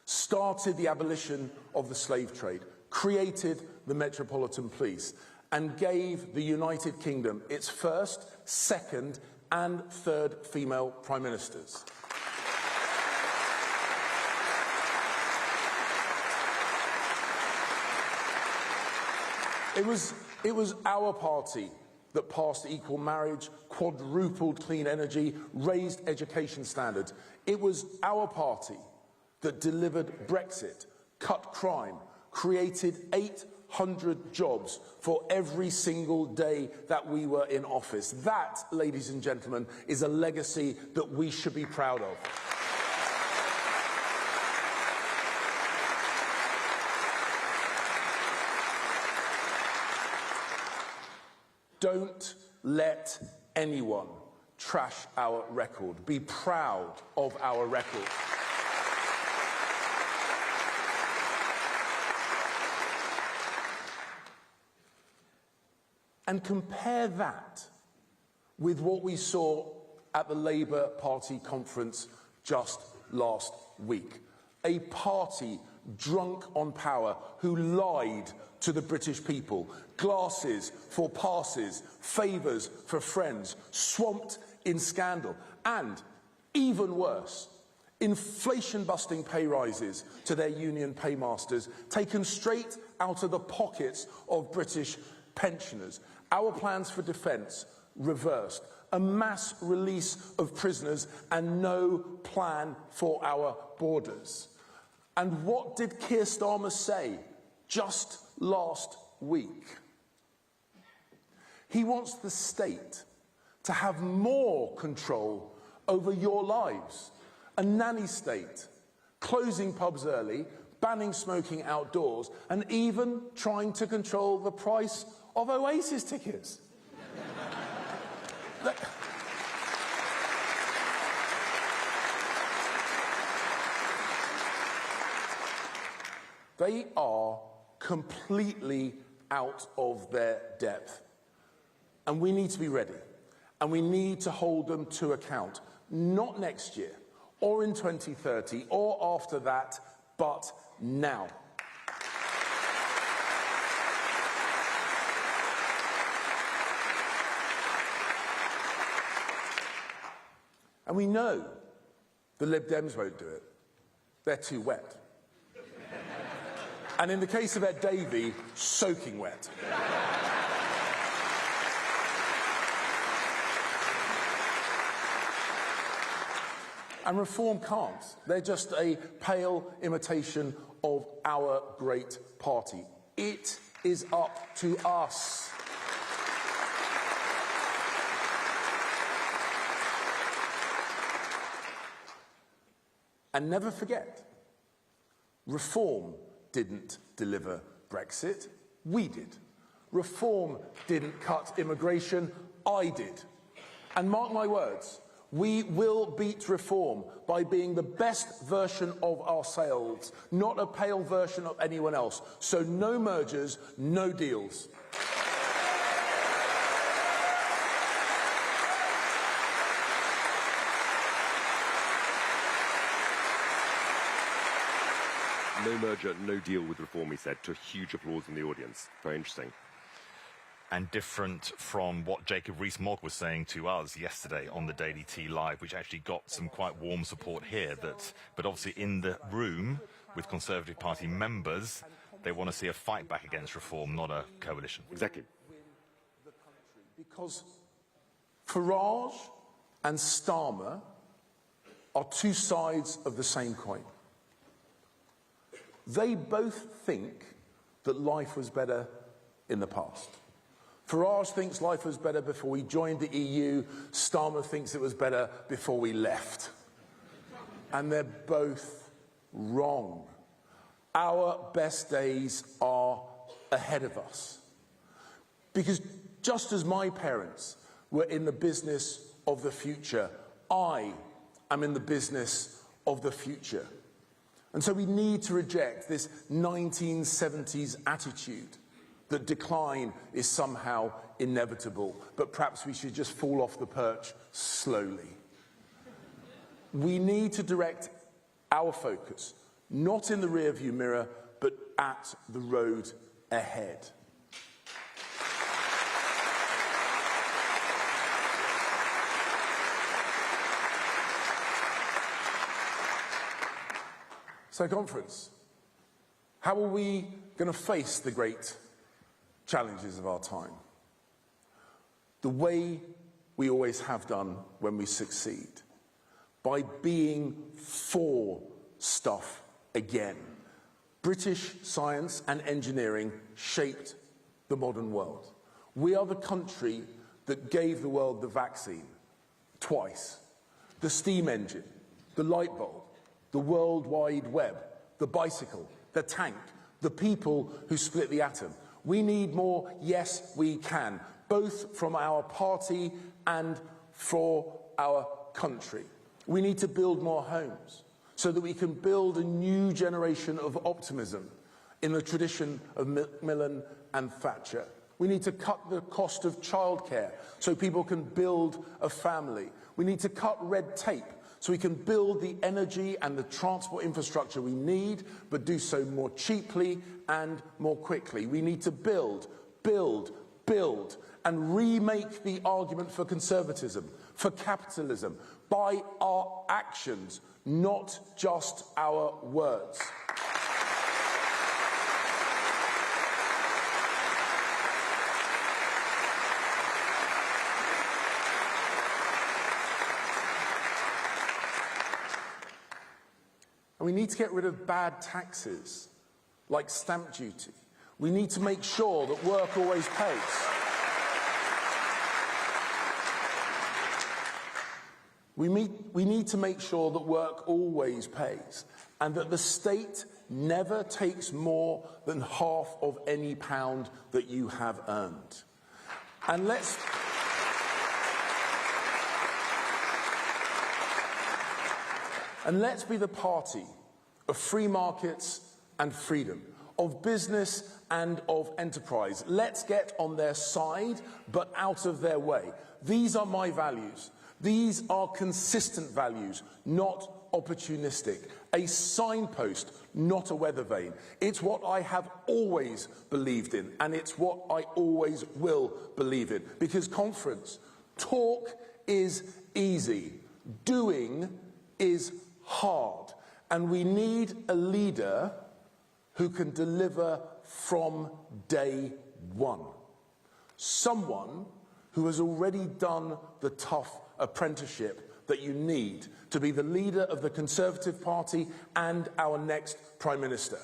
started the abolition of the slave trade, created the Metropolitan Police, and gave the United Kingdom its first, second, and third female prime ministers. It was our party that passed equal marriage, quadrupled clean energy, raised education standards. It was our party that delivered Brexit, cut crime, created 800 jobs for every single day that we were in office. That, ladies and gentlemen, is a legacy that we should be proud of. Don't let anyone trash our record. Be proud of our record. And compare that with what we saw at the Labour Party conference just last week. A party drunk on power who lied to the British people. Glasses for passes, favours for friends, swamped in scandal. And, even worse, inflation-busting pay rises to their union paymasters, taken straight out of the pockets of British pensioners. Our plans for defence reversed. A mass release of prisoners and no plan for our borders. And what did Keir Starmer say just last week? He wants the state to have more control over your lives. A nanny state, closing pubs early, banning smoking outdoors, and even trying to control the price of Oasis tickets. They are completely out of their depth. And we need to be ready. And we need to hold them to account. Not next year, or in 2030, or after that, but now. And we know the Lib Dems won't do it. They're too wet. And in the case of Ed Davey, soaking wet. And Reform can't. They're just a pale imitation of our great party. It is up to us. And never forget, Reform didn't deliver Brexit, we did. Reform didn't cut immigration, I did. And mark my words, we will beat Reform by being the best version of ourselves, not a pale version of anyone else. So no mergers, no deals. No merger, no deal with Reform, he said, to huge applause in the audience. Very interesting. And different from what Jacob Rees-Mogg was saying to us yesterday on the Daily Tea Live, which actually got some quite warm support here. But obviously in the room with Conservative Party members, they want to see a fight back against Reform, not a coalition. Exactly. Because Farage and Starmer are two sides of the same coin. They both think that life was better in the past. Farage thinks life was better before we joined the EU. Starmer thinks it was better before we left. and they're both wrong. Our best days are ahead of us. Because just as my parents were in the business of the future, I am in the business of the future. And so we need to reject this 1970s attitude that decline is somehow inevitable, but perhaps we should just fall off the perch slowly. We need to direct our focus, not in the rearview mirror, but at the road ahead. So, conference, how are we going to face the great challenges of our time? The way we always have done when we succeed, by being for stuff again. British science and engineering shaped the modern world. We are the country that gave the world the vaccine twice, the steam engine, the light bulb, the World Wide Web, the bicycle, the tank, the people who split the atom. We need more, yes, we can, both from our party and for our country. We need to build more homes so that we can build a new generation of optimism in the tradition of Macmillan and Thatcher. We need to cut the cost of childcare so people can build a family. We need to cut red tape so we can build the energy and the transport infrastructure we need, but do so more cheaply and more quickly. We need to build, and remake the argument for conservatism, for capitalism, by our actions, not just our words. And we need to get rid of bad taxes, like stamp duty. We need to make sure that work always pays. We need to make sure that work always pays, and that the state never takes more than half of any pound that you have earned. And let's be the party of free markets and freedom, of business and of enterprise. Let's get on their side, but out of their way. These are my values. These are consistent values, not opportunistic. A signpost, not a weather vane. It's what I have always believed in, and it's what I always will believe in. Because, conference, talk is easy. Doing is hard. And we need a leader who can deliver from day one. Someone who has already done the tough apprenticeship that you need to be the leader of the Conservative Party and our next Prime Minister.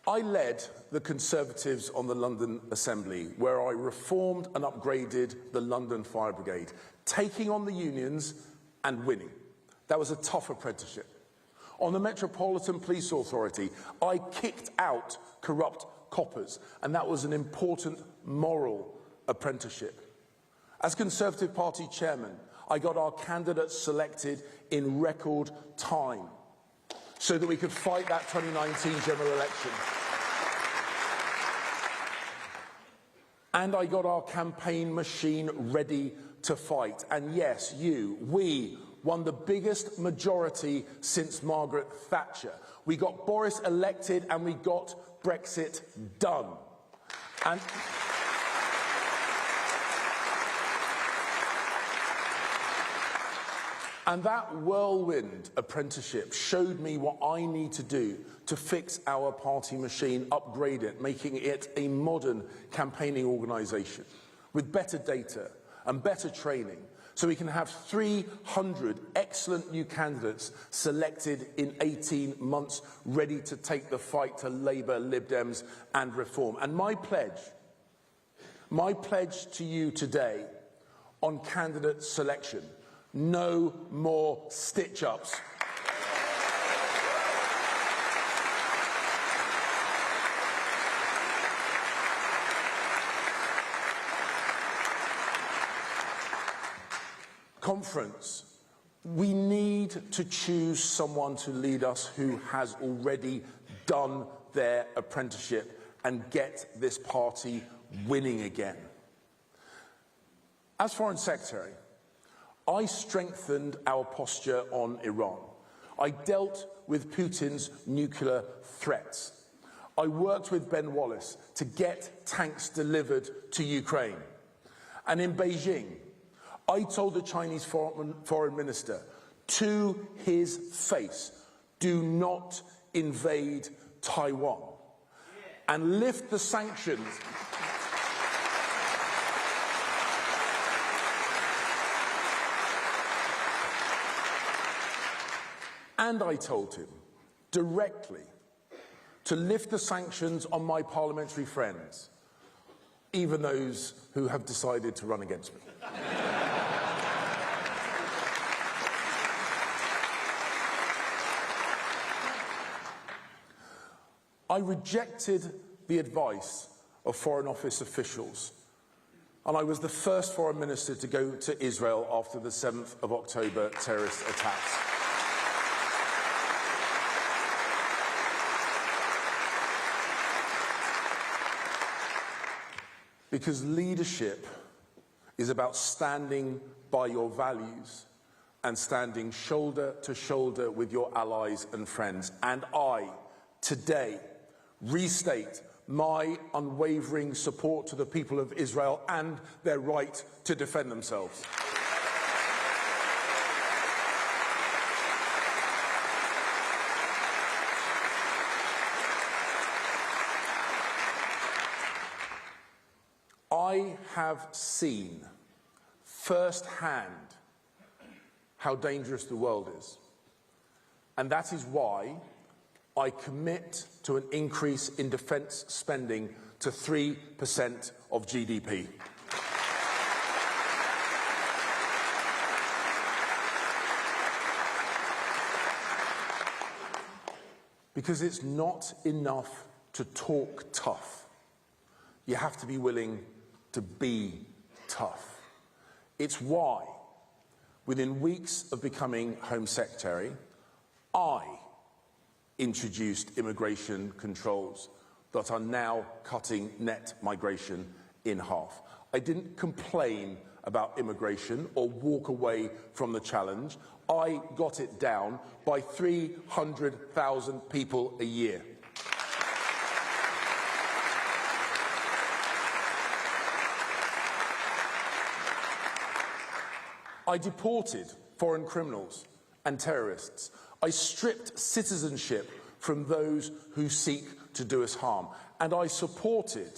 I led the Conservatives on the London Assembly, where I reformed and upgraded the London Fire Brigade, taking on the unions and winning. That was a tough apprenticeship. On the Metropolitan Police Authority, I kicked out corrupt coppers, and that was an important moral apprenticeship. As Conservative Party chairman, I got our candidates selected in record time so that we could fight that 2019 general election. And I got our campaign machine ready to fight. And yes, we won the biggest majority since Margaret Thatcher. We got Boris elected and we got Brexit done. And that whirlwind apprenticeship showed me what I need to do to fix our party machine, upgrade it, making it a modern campaigning organisation with better data and better training, so we can have 300 excellent new candidates selected in 18 months, ready to take the fight to Labour, Lib Dems and Reform. And my pledge to you today on candidate selection: no more stitch-ups. Conference, we need to choose someone to lead us who has already done their apprenticeship and get this party winning again. As Foreign Secretary, I strengthened our posture on Iran. I dealt with Putin's nuclear threats. I worked with Ben Wallace to get tanks delivered to Ukraine. And in Beijing, I told the Chinese foreign minister to his face, do not invade Taiwan and lift the sanctions. And I told him directly to lift the sanctions on my parliamentary friends, even those who have decided to run against me. I rejected the advice of Foreign Office officials, and I was the first foreign minister to go to Israel after the 7th of October terrorist attacks. Because leadership is about standing by your values and standing shoulder to shoulder with your allies and friends. And I, today, restate my unwavering support to the people of Israel and their right to defend themselves. I have seen firsthand how dangerous the world is, and that is why I commit to an increase in defence spending to 3% of GDP. Because it's not enough to talk tough. You have to be willing to be tough. It's why, within weeks of becoming Home Secretary, I introduced immigration controls that are now cutting net migration in half. I didn't complain about immigration or walk away from the challenge. I got it down by 300,000 people a year. I deported foreign criminals and terrorists. I stripped citizenship from those who seek to do us harm. And I supported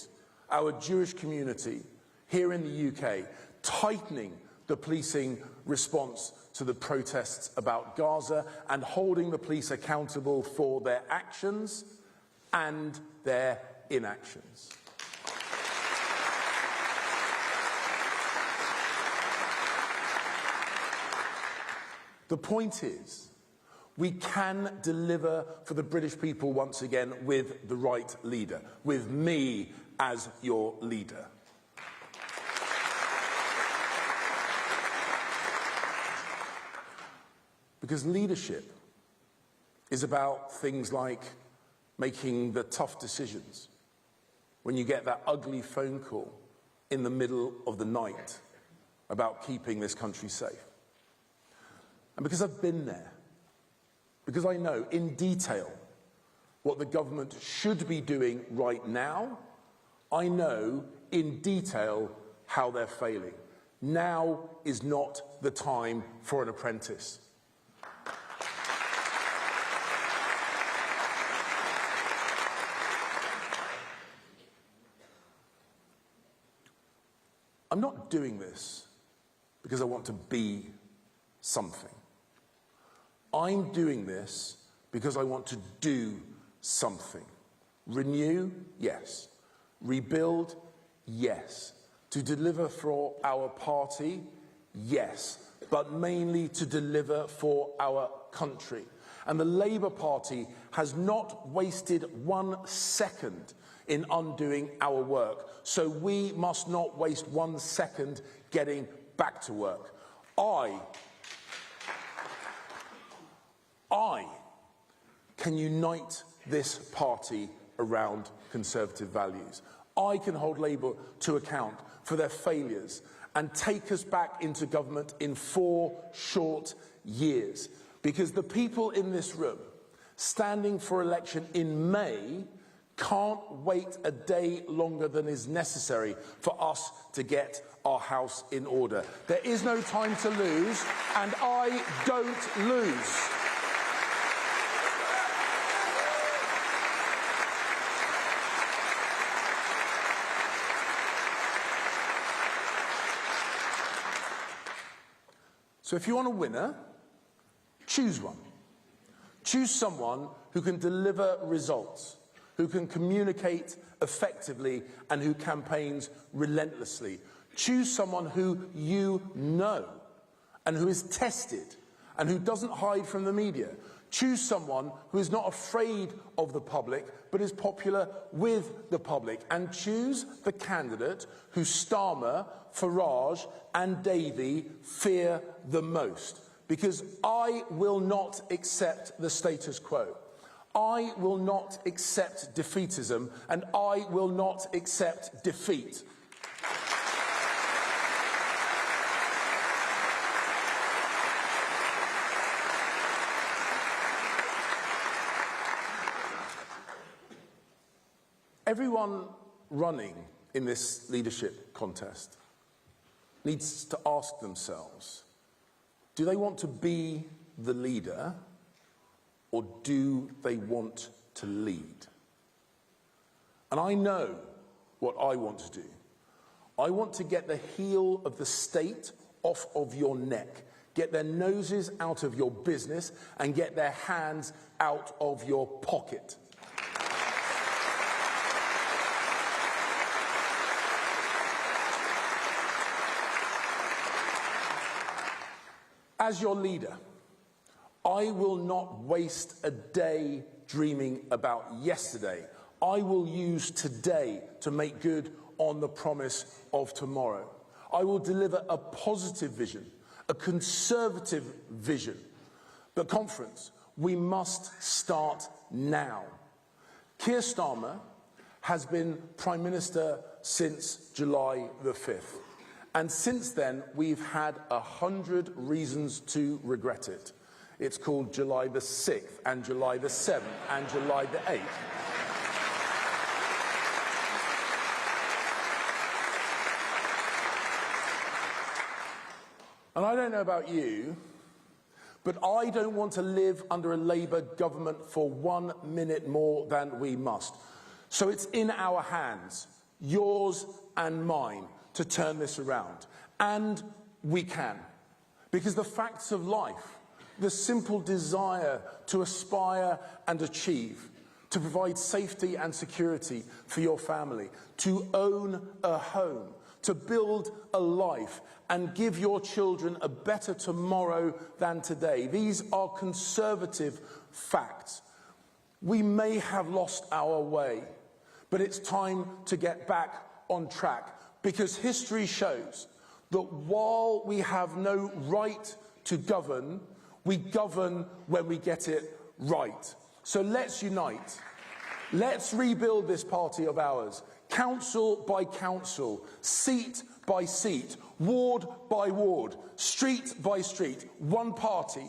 our Jewish community here in the UK, tightening the policing response to the protests about Gaza and holding the police accountable for their actions and their inactions. The point is, we can deliver for the British people once again with the right leader, with me as your leader. Because leadership is about things like making the tough decisions when you get that ugly phone call in the middle of the night about keeping this country safe. And because I've been there, because I know in detail what the government should be doing right now, I know in detail how they're failing. Now is not the time for an apprentice. I'm not doing this because I want to be something. I'm doing this because I want to do something. Renew, yes. Rebuild, yes. To deliver for our party, yes. But mainly to deliver for our country. And the Labour Party has not wasted 1 second in undoing our work. So we must not waste 1 second getting back to work. I can unite this party around Conservative values. I can hold Labour to account for their failures and take us back into government in 4 short years. Because the people in this room, standing for election in May, can't wait a day longer than is necessary for us to get our house in order. There is no time to lose, and I don't lose. So if you want a winner, choose one. Choose someone who can deliver results, who can communicate effectively, and who campaigns relentlessly. Choose someone who you know and who is tested and who doesn't hide from the media. Choose someone who is not afraid of the public but is popular with the public. And choose the candidate who Starmer, Farage and Davey fear the most. Because I will not accept the status quo. I will not accept defeatism, and I will not accept defeat. Everyone running in this leadership contest needs to ask themselves, do they want to be the leader, or do they want to lead? And I know what I want to do. I want to get the heel of the state off of your neck, get their noses out of your business, and get their hands out of your pocket. As your leader, I will not waste a day dreaming about yesterday. I will use today to make good on the promise of tomorrow. I will deliver a positive vision, a conservative vision. But conference, we must start now. Keir Starmer has been Prime Minister since July the 5th. And since then, we've had 100 reasons to regret it. It's called July the 6th, and July the 7th, and July the 8th. And I don't know about you, but I don't want to live under a Labour government for 1 minute more than we must. So it's in our hands, yours and mine, to turn this around. And we can. Because the facts of life, the simple desire to aspire and achieve, to provide safety and security for your family, to own a home, to build a life and give your children a better tomorrow than today. These are conservative facts. We may have lost our way, but it's time to get back on track. Because history shows that while we have no right to govern, we govern when we get it right. So let's unite. Let's rebuild this party of ours, council by council, seat by seat, ward by ward, street by street, one party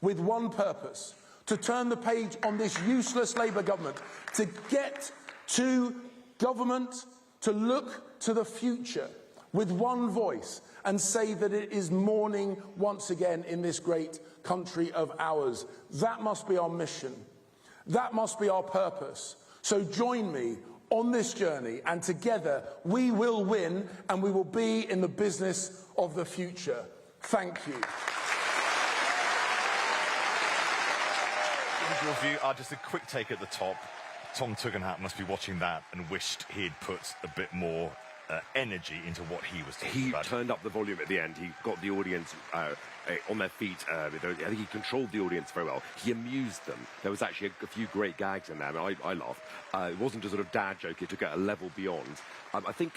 with one purpose, to turn the page on this useless Labour government, to get to government, to look to the future with one voice and say that it is morning once again in this great country of ours. That must be our mission. That must be our purpose. So join me on this journey, and together we will win, and we will be in the business of the future. Thank you. Your view, just a quick take at the top. Tom Tugendhat must be watching that and wished he'd put a bit more energy into what he was talking about. He turned up the volume at the end. He got the audience on their feet. I think he controlled the audience very well. He amused them. There was actually a few great gags in there. I mean, I laughed. It wasn't a sort of dad joke. It took it a level beyond. I think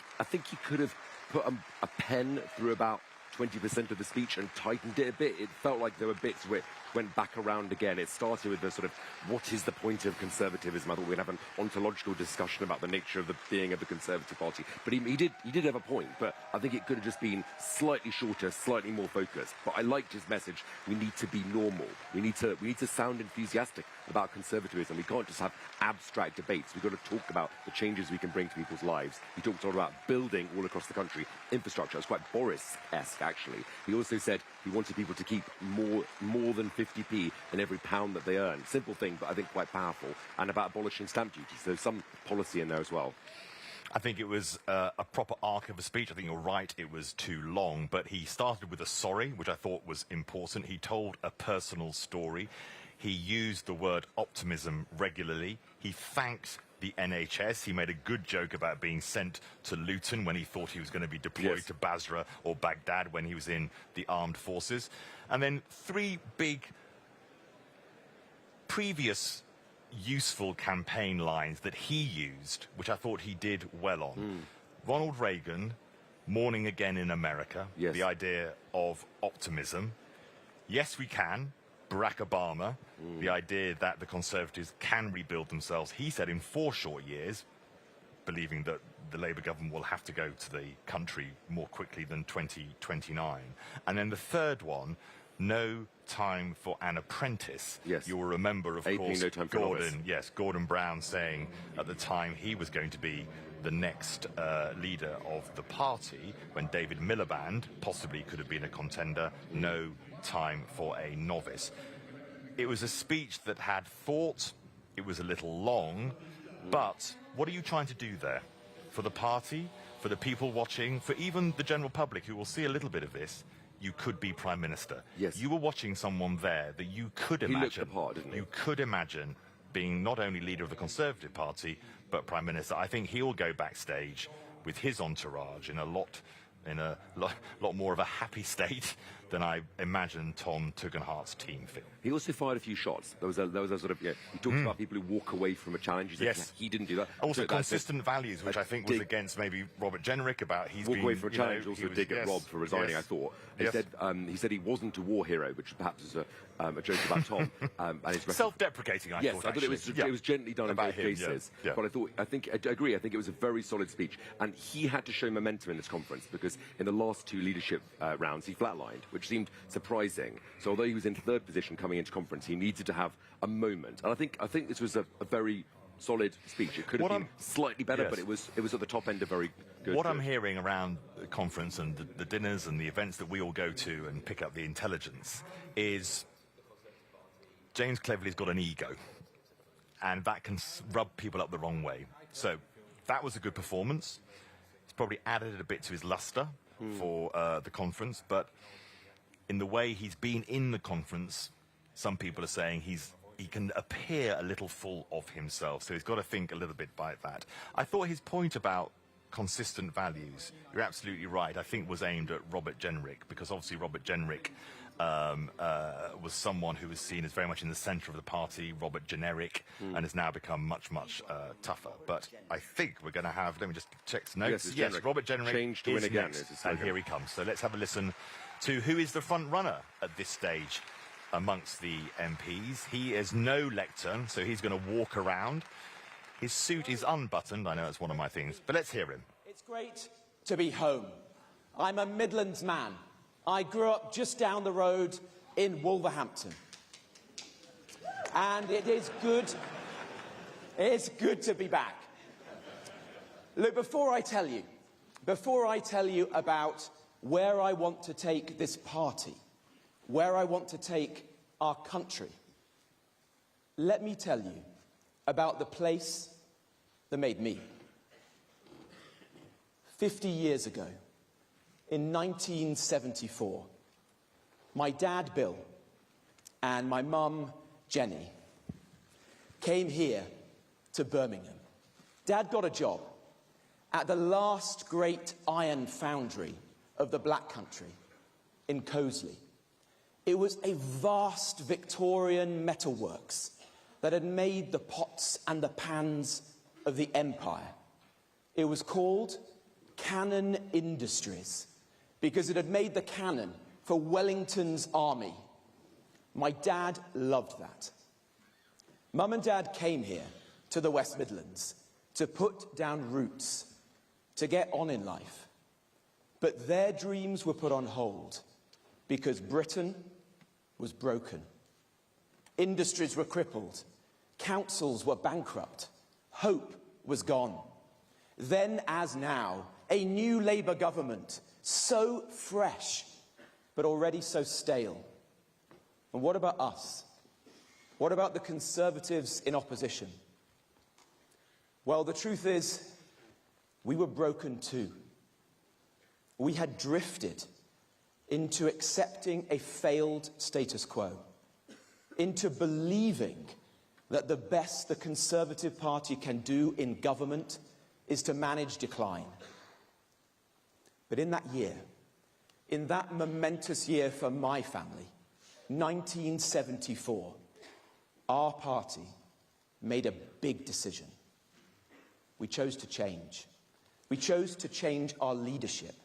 he could have put a pen through about 20% of the speech and tightened it a bit. It felt like there were bits where it went back around again. It started with the sort of, what is the point of conservatism? I thought we'd have an ontological discussion about the nature of the being of the Conservative Party. But he did have a point, but I think it could have just been slightly shorter, slightly more focused. But I liked his message. We need to be normal. We need to sound enthusiastic about conservatism. We can't just have abstract debates. We've got to talk about the changes we can bring to people's lives. He talked a lot about building all across the country, infrastructure. It was quite Boris-esque, actually. He also said he wanted people to keep more than 50p in every pound that they earn. Simple thing, but I think quite powerful. And about abolishing stamp duty. So some policy in there as well. I think it was a proper arc of a speech. I think you're right, it was too long. But he started with a sorry, which I thought was important. He told a personal story. He used the word optimism regularly. He thanked the NHS. He made a good joke about being sent to Luton when he thought he was going to be deployed to Basra or Baghdad when he was in the armed forces. And then three big previous useful campaign lines that he used, which I thought he did well on. Ronald Reagan, Morning Again in America, the idea of optimism. Yes, we can. Barack Obama, the idea that the Conservatives can rebuild themselves, he said in 4 short years, believing that the Labour government will have to go to the country more quickly than 2029. And then the third one, no time for an apprentice. You'll remember, of course, no Gordon Brown saying at the time he was going to be the next leader of the party when David Miliband possibly could have been a contender. No time for a novice. It was a speech that had thought. It was a little long, but what are you trying to do there? For the party, for the people watching, for even the general public who will see a little bit of this, you could be Prime Minister. You were watching someone there that you could imagine. He looked the part, didn't he? You could imagine being not only leader of the Conservative Party, but Prime Minister. I think he'll go backstage with his entourage in a lot more of a happy state than I imagine Tom Tugendhat's team feel. He also fired a few shots. There was a sort of, he talked about people who walk away from a challenge. He said he didn't do that. Also consistent values, which I think was against maybe Robert Jenrick about he's walk away from a challenge, also dig at Rob for resigning, I thought. He said he wasn't a war hero, which perhaps is a joke about Tom. And self-deprecating, I thought. I thought it was gently done in both cases. But I agree, I think it was a very solid speech. And he had to show momentum in this conference because in the last 2 leadership rounds, he flatlined, which seemed surprising. So although he was in 3rd position coming into conference, he needed to have a moment. And I think this was a very solid speech. It could have been slightly better, but it was at the top end of very good. What I'm hearing around the conference and the dinners and the events that we all go to and pick up the intelligence is James Cleverly's got an ego, and that can rub people up the wrong way. So that was a good performance. It's probably added a bit to his luster for the conference, but in the way he's been in the conference, some people are saying he can appear a little full of himself, so he's got to think a little bit about that. I thought his point about consistent values, you're absolutely right, I think was aimed at Robert Jenrick, because obviously Robert Jenrick was someone who was seen as very much in the centre of the party, Robert Generic, and has now become much, much tougher. But I think we're going to have, let me just check some notes. Yes, Robert Generic Change to win again, next, and here he comes. So let's have a listen to who is the front runner at this stage amongst the MPs. He is no lectern, so he's going to walk around. His suit is unbuttoned. I know it's one of my things, but let's hear him. It's great to be home. I'm a Midlands man. I grew up just down the road in Wolverhampton. And it's good to be back. Look, before I tell you about where I want to take this party, where I want to take our country, let me tell you about the place that made me. 50 years ago, in 1974, my dad, Bill, and my mum, Jenny, came here to Birmingham. Dad got a job at the last great iron foundry of the Black Country in Coseley. It was a vast Victorian metalworks that had made the pots and the pans of the empire. It was called Cannon Industries because it had made the cannon for Wellington's army. My dad loved that. Mum and Dad came here to the West Midlands to put down roots, to get on in life. But their dreams were put on hold because Britain was broken. Industries were crippled. Councils were bankrupt. Hope was gone. Then, as now, a new Labour government, so fresh, but already so stale. And what about us? What about the Conservatives in opposition? Well, the truth is, we were broken too. We had drifted into accepting a failed status quo, into believing that the best the Conservative Party can do in government is to manage decline. But in that year, in that momentous year for my family, 1974, our party made a big decision. We chose to change. We chose to change our leadership,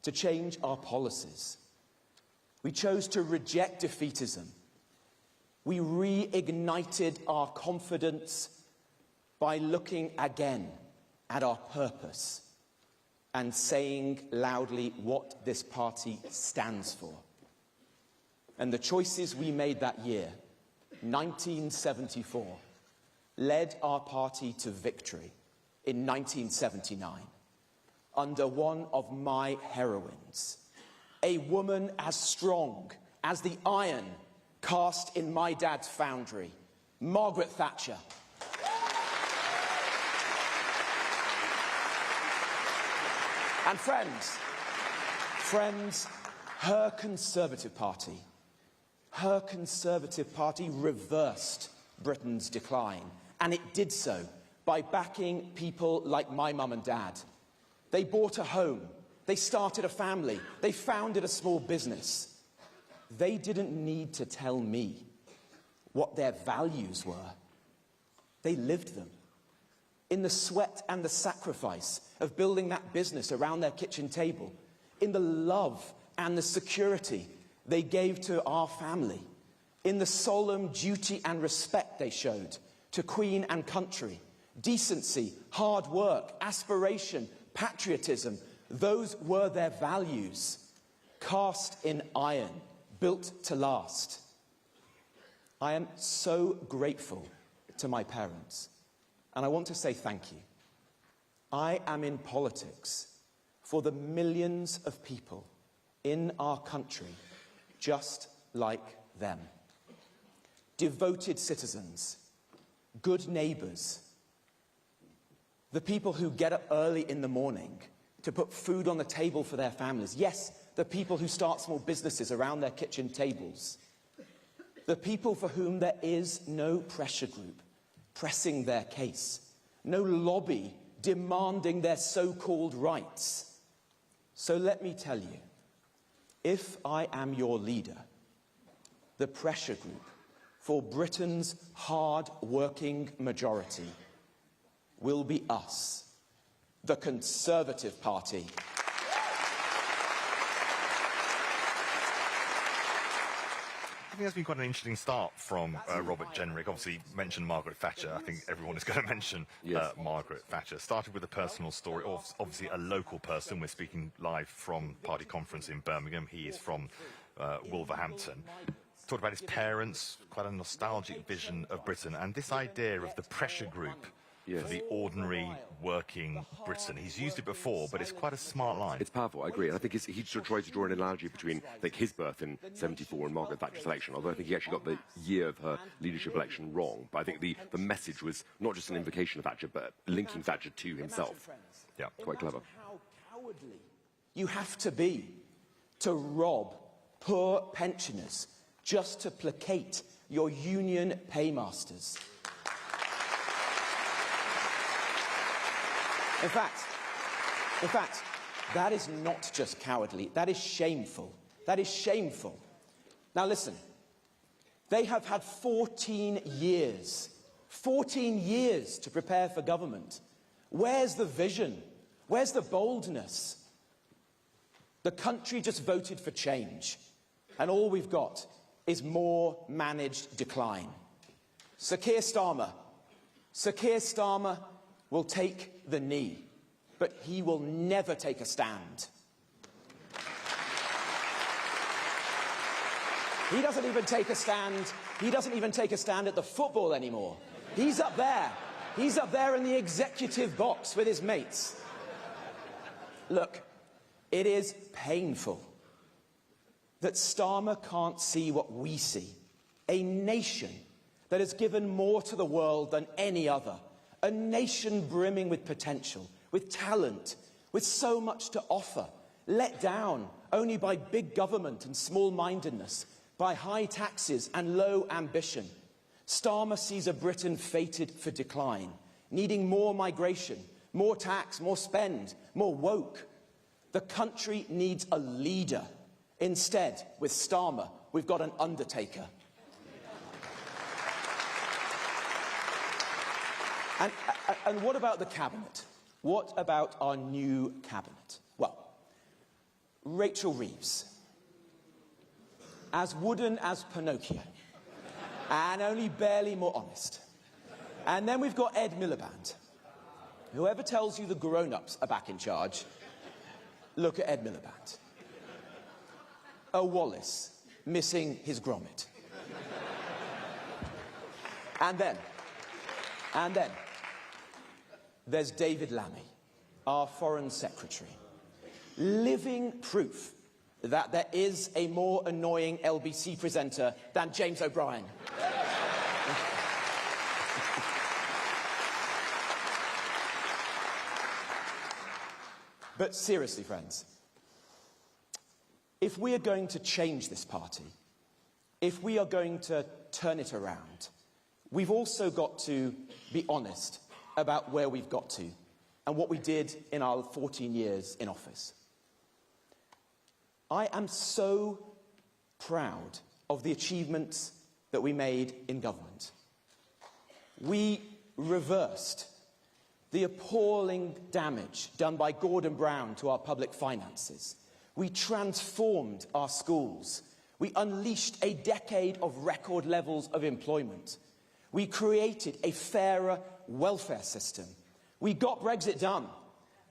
to change our policies. We chose to reject defeatism. We reignited our confidence by looking again at our purpose and saying loudly what this party stands for. And the choices we made that year, 1974, led our party to victory in 1979 under one of my heroines, a woman as strong as the iron cast in my dad's foundry, Margaret Thatcher. And friends, her Conservative Party reversed Britain's decline, and it did so by backing people like my mum and dad. They bought a home, they started a family, they founded a small business. They didn't need to tell me what their values were. They lived them. In the sweat and the sacrifice of building that business around their kitchen table, in the love and the security they gave to our family, in the solemn duty and respect they showed to Queen and country, decency, hard work, aspiration, patriotism, those were their values, cast in iron, built to last. I am so grateful to my parents, and I want to say thank you. I am in politics for the millions of people in our country just like them. Devoted citizens, good neighbours, the people who get up early in the morning to put food on the table for their families. Yes, the people who start small businesses around their kitchen tables. The people for whom there is no pressure group pressing their case, no lobby demanding their so-called rights. So let me tell you, if I am your leader, the pressure group for Britain's hard-working majority will be us, the Conservative Party. I think that's been quite an interesting start from Robert Jenrick. Obviously, mentioned Margaret Thatcher. I think everyone is going to mention Margaret Thatcher. Started with a personal story, obviously a local person. We're speaking live from party conference in Birmingham. He is from Wolverhampton. Talked about his parents, quite a nostalgic vision of Britain, and this idea of the pressure group for the ordinary working Briton. He's used it before, but it's quite a smart line. It's powerful, I agree. And I think he sort of tries to draw an analogy between his birth in 74 and Margaret Thatcher's election, although I think he actually got the year of her leadership election wrong. But I think the message was not just an invocation of Thatcher, but linking Thatcher to himself. Yeah, quite clever. How cowardly you have to be to rob poor pensioners just to placate your union paymasters. In fact, that is not just cowardly, that is shameful. That is shameful. Now listen, they have had 14 years to prepare for government. Where's the vision? Where's the boldness? The country just voted for change, and all we've got is more managed decline. Sir Keir Starmer will take the knee, but he will never take a stand. He doesn't even take a stand. He doesn't even take a stand at the football anymore. He's up there. He's up there in the executive box with his mates. Look, it is painful that Starmer can't see what we see. A nation that has given more to the world than any other. A nation brimming with potential, with talent, with so much to offer. Let down only by big government and small-mindedness, by high taxes and low ambition. Starmer sees a Britain fated for decline, needing more migration, more tax, more spend, more woke. The country needs a leader. Instead, with Starmer, we've got an undertaker. And what about the cabinet? What about our new cabinet? Well, Rachel Reeves, as wooden as Pinocchio, and only barely more honest. And then we've got Ed Miliband. Whoever tells you the grown-ups are back in charge, look at Ed Miliband. A Wallace missing his grommet. And then, there's David Lammy, our Foreign Secretary. Living proof that there is a more annoying LBC presenter than James O'Brien. But seriously, friends, if we are going to change this party, if we are going to turn it around, we've also got to be honest about where we've got to and what we did in our 14 years in office. I am so proud of the achievements that we made in government. We reversed the appalling damage done by Gordon Brown to our public finances. We transformed our schools. We unleashed a decade of record levels of employment. We created a fairer welfare system. We got Brexit done,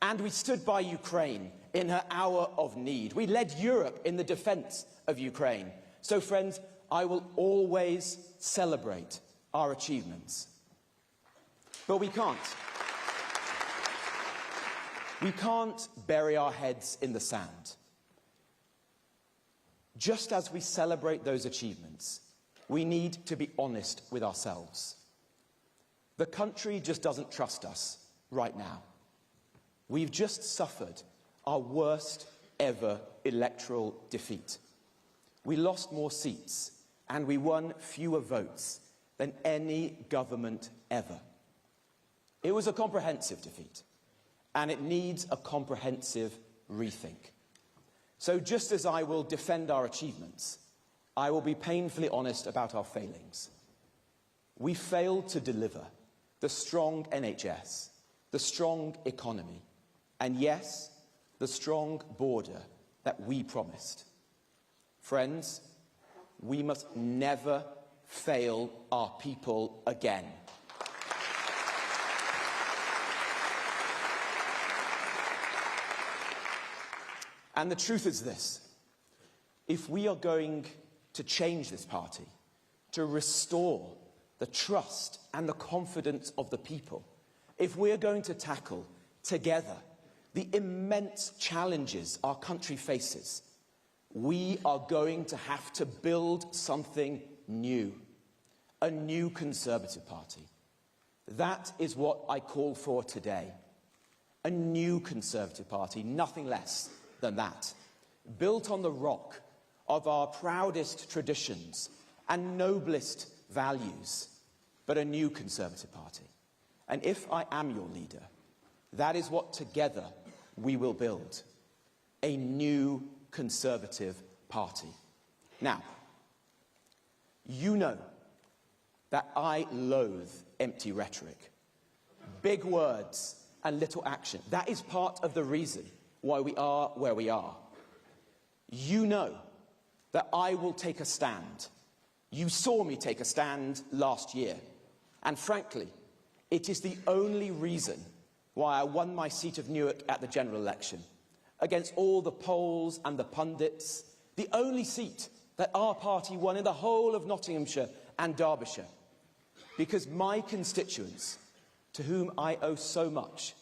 and we stood by Ukraine in her hour of need. We led Europe in the defense of Ukraine. So, friends, I will always celebrate our achievements. But we can't. We can't bury our heads in the sand. Just as we celebrate those achievements, we need to be honest with ourselves. The country just doesn't trust us right now. We've just suffered our worst ever electoral defeat. We lost more seats and we won fewer votes than any government ever. It was a comprehensive defeat, and it needs a comprehensive rethink. So just as I will defend our achievements, I will be painfully honest about our failings. We failed to deliver the strong NHS, the strong economy, and yes, the strong border that we promised. Friends, we must never fail our people again. And the truth is this: if we are going to change this party, to restore the trust and the confidence of the people, if we are going to tackle together the immense challenges our country faces, we are going to have to build something new, a new Conservative Party. That is what I call for today. a new Conservative Party, nothing less than that, built on the rock of our proudest traditions and noblest values, but a new Conservative Party. And if I am your leader, that is what together we will build, a new Conservative Party. Now, you know that I loathe empty rhetoric, big words and little action. That is part of the reason why we are where we are. You know that I will take a stand. You saw me take a stand last year. And frankly, it is the only reason why I won my seat of Newark at the general election. Against all the polls and the pundits, the only seat that our party won in the whole of Nottinghamshire and Derbyshire. Because my constituents, to whom I owe so much,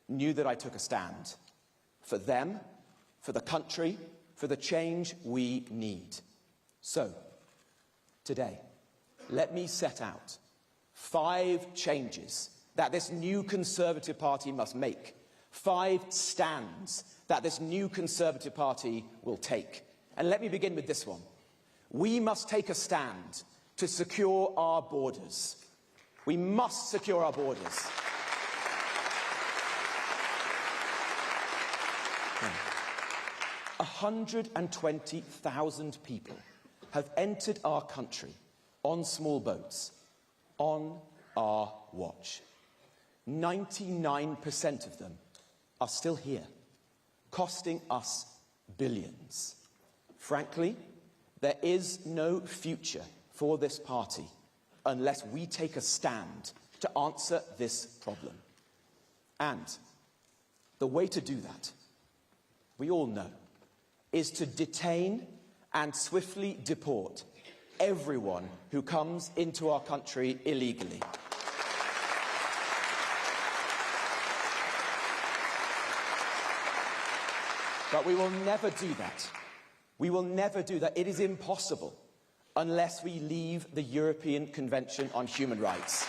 knew that I took a stand. For them, for the country, for the change we need. So, today, let me set out 5 changes that this new Conservative Party must make. 5 stands that this new Conservative Party will take. And let me begin with this one. We must take a stand to secure our borders. We must secure our borders. 120,000 people have entered our country on small boats on our watch. 99% of them are still here, costing us billions. Frankly, there is no future for this party unless we take a stand to answer this problem. And the way to do that, we all know, is to detain and swiftly deport everyone who comes into our country illegally. But we will never do that. We will never do that. It is impossible unless we leave the European Convention on Human Rights.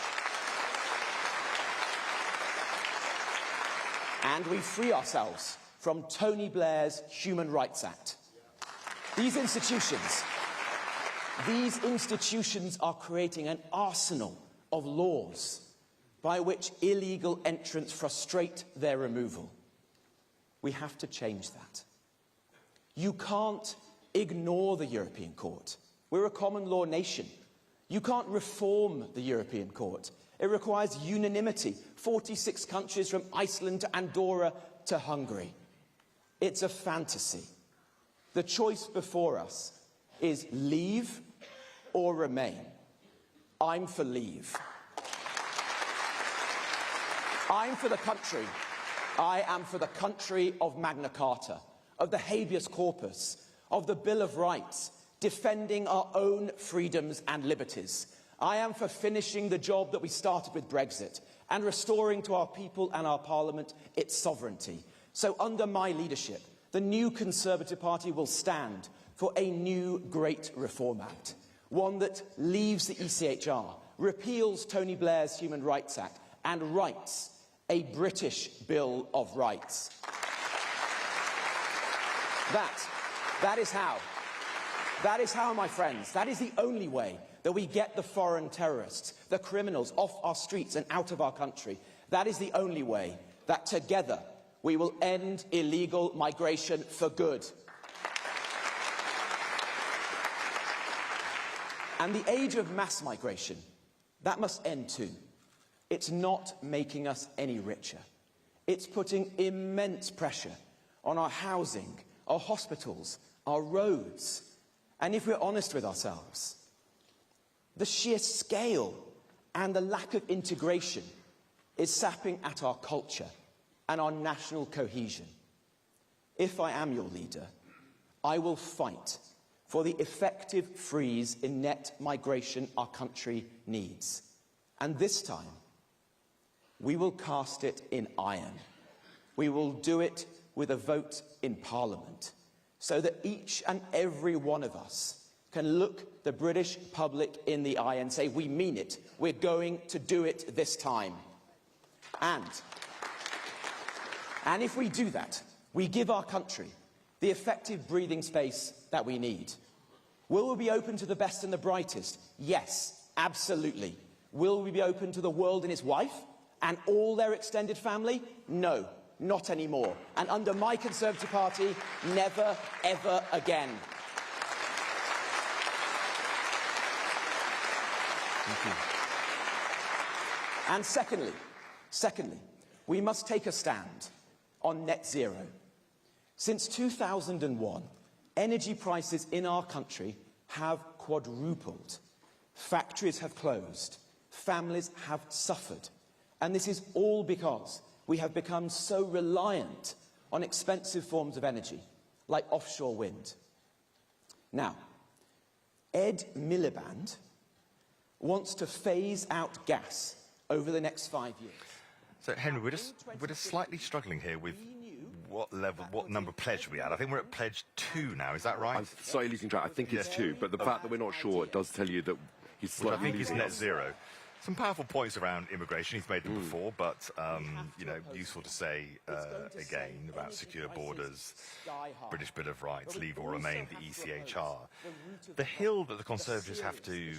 And we free ourselves from Tony Blair's Human Rights Act. These institutions are creating an arsenal of laws by which illegal entrants frustrate their removal. We have to change that. You can't ignore the European Court. We're a common law nation. You can't reform the European Court. It requires unanimity. 46 countries from Iceland to Andorra to Hungary. It's a fantasy. The choice before us is leave or remain. I'm for leave. I'm for the country. I am for the country of Magna Carta, of the habeas corpus, of the Bill of Rights, defending our own freedoms and liberties. I am for finishing the job that we started with Brexit and restoring to our people and our Parliament its sovereignty. So under my leadership, the new Conservative Party will stand for a new Great Reform Act, one that leaves the ECHR, repeals Tony Blair's Human Rights Act, and writes a British Bill of Rights. That is how, my friends, that is the only way that we get the foreign terrorists, the criminals, off our streets and out of our country. That is the only way that together we will end illegal migration for good. And the age of mass migration, that must end too. It's not making us any richer. It's putting immense pressure on our housing, our hospitals, our roads. And if we're honest with ourselves, the sheer scale and the lack of integration is sapping at our culture and our national cohesion. If I am your leader, I will fight for the effective freeze in net migration our country needs. And this time, we will cast it in iron. We will do it with a vote in Parliament, so that each and every one of us can look the British public in the eye and say, we mean it, we're going to do it this time. And And if we do that, we give our country the effective breathing space that we need. Will we be open to the best and the brightest? Yes, absolutely. Will we be open to the world and its wife and all their extended family? No, not anymore. And under my Conservative Party, never, ever again. Thank you. And secondly, we must take a stand on net zero. Since 2001, energy prices in our country have quadrupled. Factories have closed. Families have suffered. And this is all because we have become so reliant on expensive forms of energy, like offshore wind. Now, Ed Miliband wants to phase out gas over the next 5 years. So, Henry, we're just slightly struggling here with what number pledge we had. I think we're at pledge 2 now, is that right? I'm slightly losing track. I think it's 2, but the fact that we're not sure, it does tell you that he's slightly I think losing it's net us. zero. Some powerful points around immigration. He's made them before, but, you know, useful to say again about secure borders, British Bill of Rights, leave or remain, the ECHR. The hill that the Conservatives have to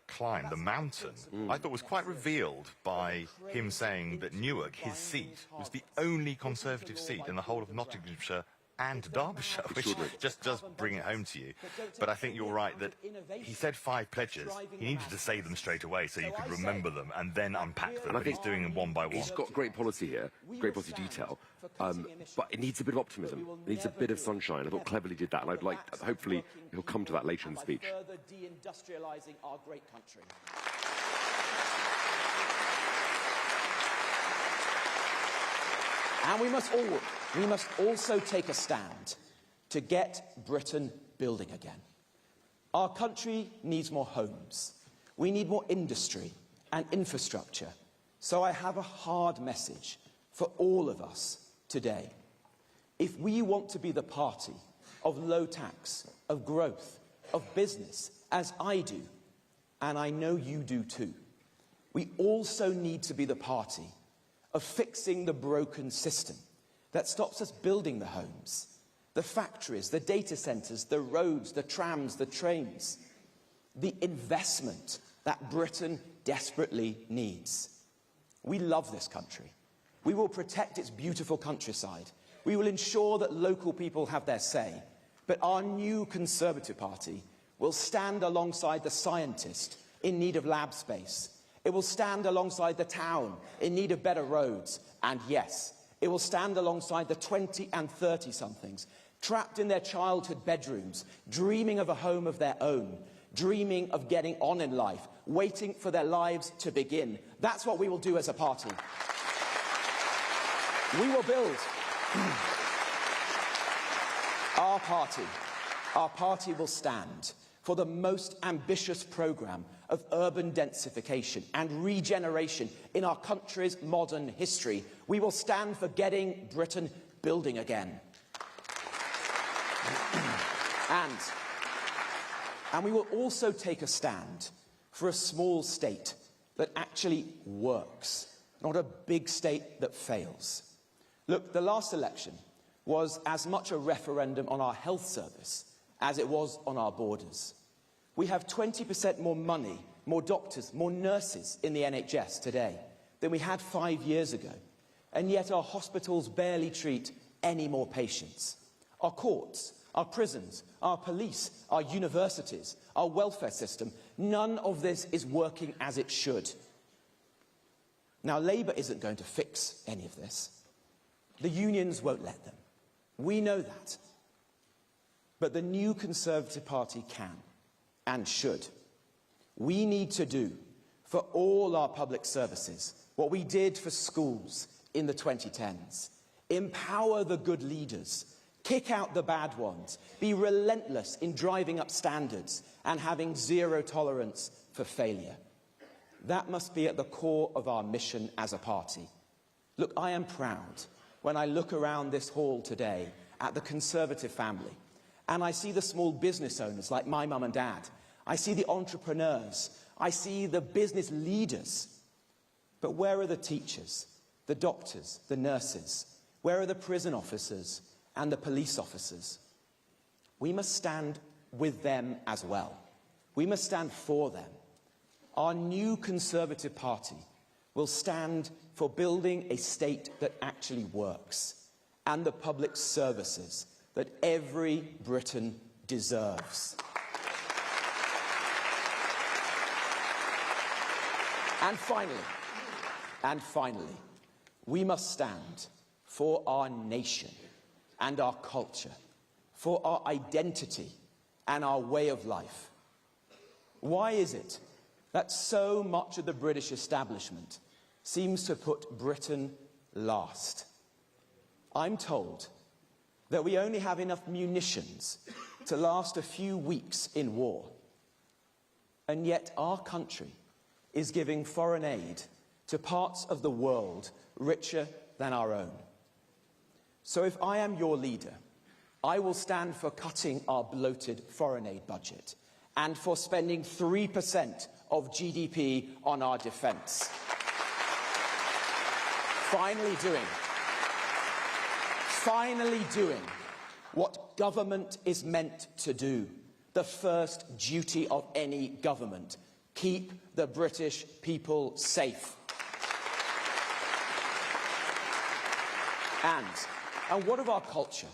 climb, the mountain, I thought was quite revealed by him saying that Newark, his seat, was the only Conservative seat in the whole of Nottinghamshire and Derbyshire, which just does bring it home to you. But I think you're right that he said 5 pledges. He needed to say them straight away so you could remember them and then unpack them. But he's doing them one by one. He's got great policy here, great policy detail, but it needs a bit of optimism. It needs a bit of sunshine. I thought cleverly did that, and I'd like, hopefully, he'll come to that later in the speech. Further deindustrializing our great country. And we must also take a stand to get Britain building again. Our country needs more homes. We need more industry and infrastructure. So I have a hard message for all of us today. If we want to be the party of low tax, of growth, of business, as I do, and I know you do too, we also need to be the party of fixing the broken system that stops us building the homes, the factories, the data centres, the roads, the trams, the trains, the investment that Britain desperately needs. We love this country. We will protect its beautiful countryside. We will ensure that local people have their say. But our new Conservative Party will stand alongside the scientist in need of lab space. It will stand alongside the town in need of better roads. And yes, it will stand alongside the 20 and 30-somethings trapped in their childhood bedrooms, dreaming of a home of their own, dreaming of getting on in life, waiting for their lives to begin. That's what we will do as a party. We will build our party. Our party will stand for the most ambitious programme of urban densification and regeneration in our country's modern history. We will stand for getting Britain building again. And we will also take a stand for a small state that actually works, not a big state that fails. Look, the last election was as much a referendum on our health service as it was on our borders. We have 20% more money, more doctors, more nurses in the NHS today than we had 5 years ago. And yet our hospitals barely treat any more patients. Our courts, our prisons, our police, our universities, our welfare system, none of this is working as it should. Now, Labour isn't going to fix any of this. The unions won't let them. We know that. But the new Conservative Party can and should. We need to do for all our public services what we did for schools in the 2010s. Empower the good leaders, kick out the bad ones, be relentless in driving up standards and having zero tolerance for failure. That must be at the core of our mission as a party. Look, I am proud when I look around this hall today at the Conservative family and I see the small business owners like my mum and dad. I see the entrepreneurs. I see the business leaders. But where are the teachers, the doctors, the nurses? Where are the prison officers and the police officers? We must stand with them as well. We must stand for them. Our new Conservative Party will stand for building a state that actually works and the public services that every Briton deserves. And finally, we must stand for our nation and our culture, for our identity and our way of life. Why is it that so much of the British establishment seems to put Britain last? I'm told that we only have enough munitions to last a few weeks in war, and yet our country is giving foreign aid to parts of the world richer than our own. So if I am your leader, I will stand for cutting our bloated foreign aid budget and for spending 3% of GDP on our defence. Finally doing what government is meant to do, the first duty of any government: keep the British people safe. And what of our culture?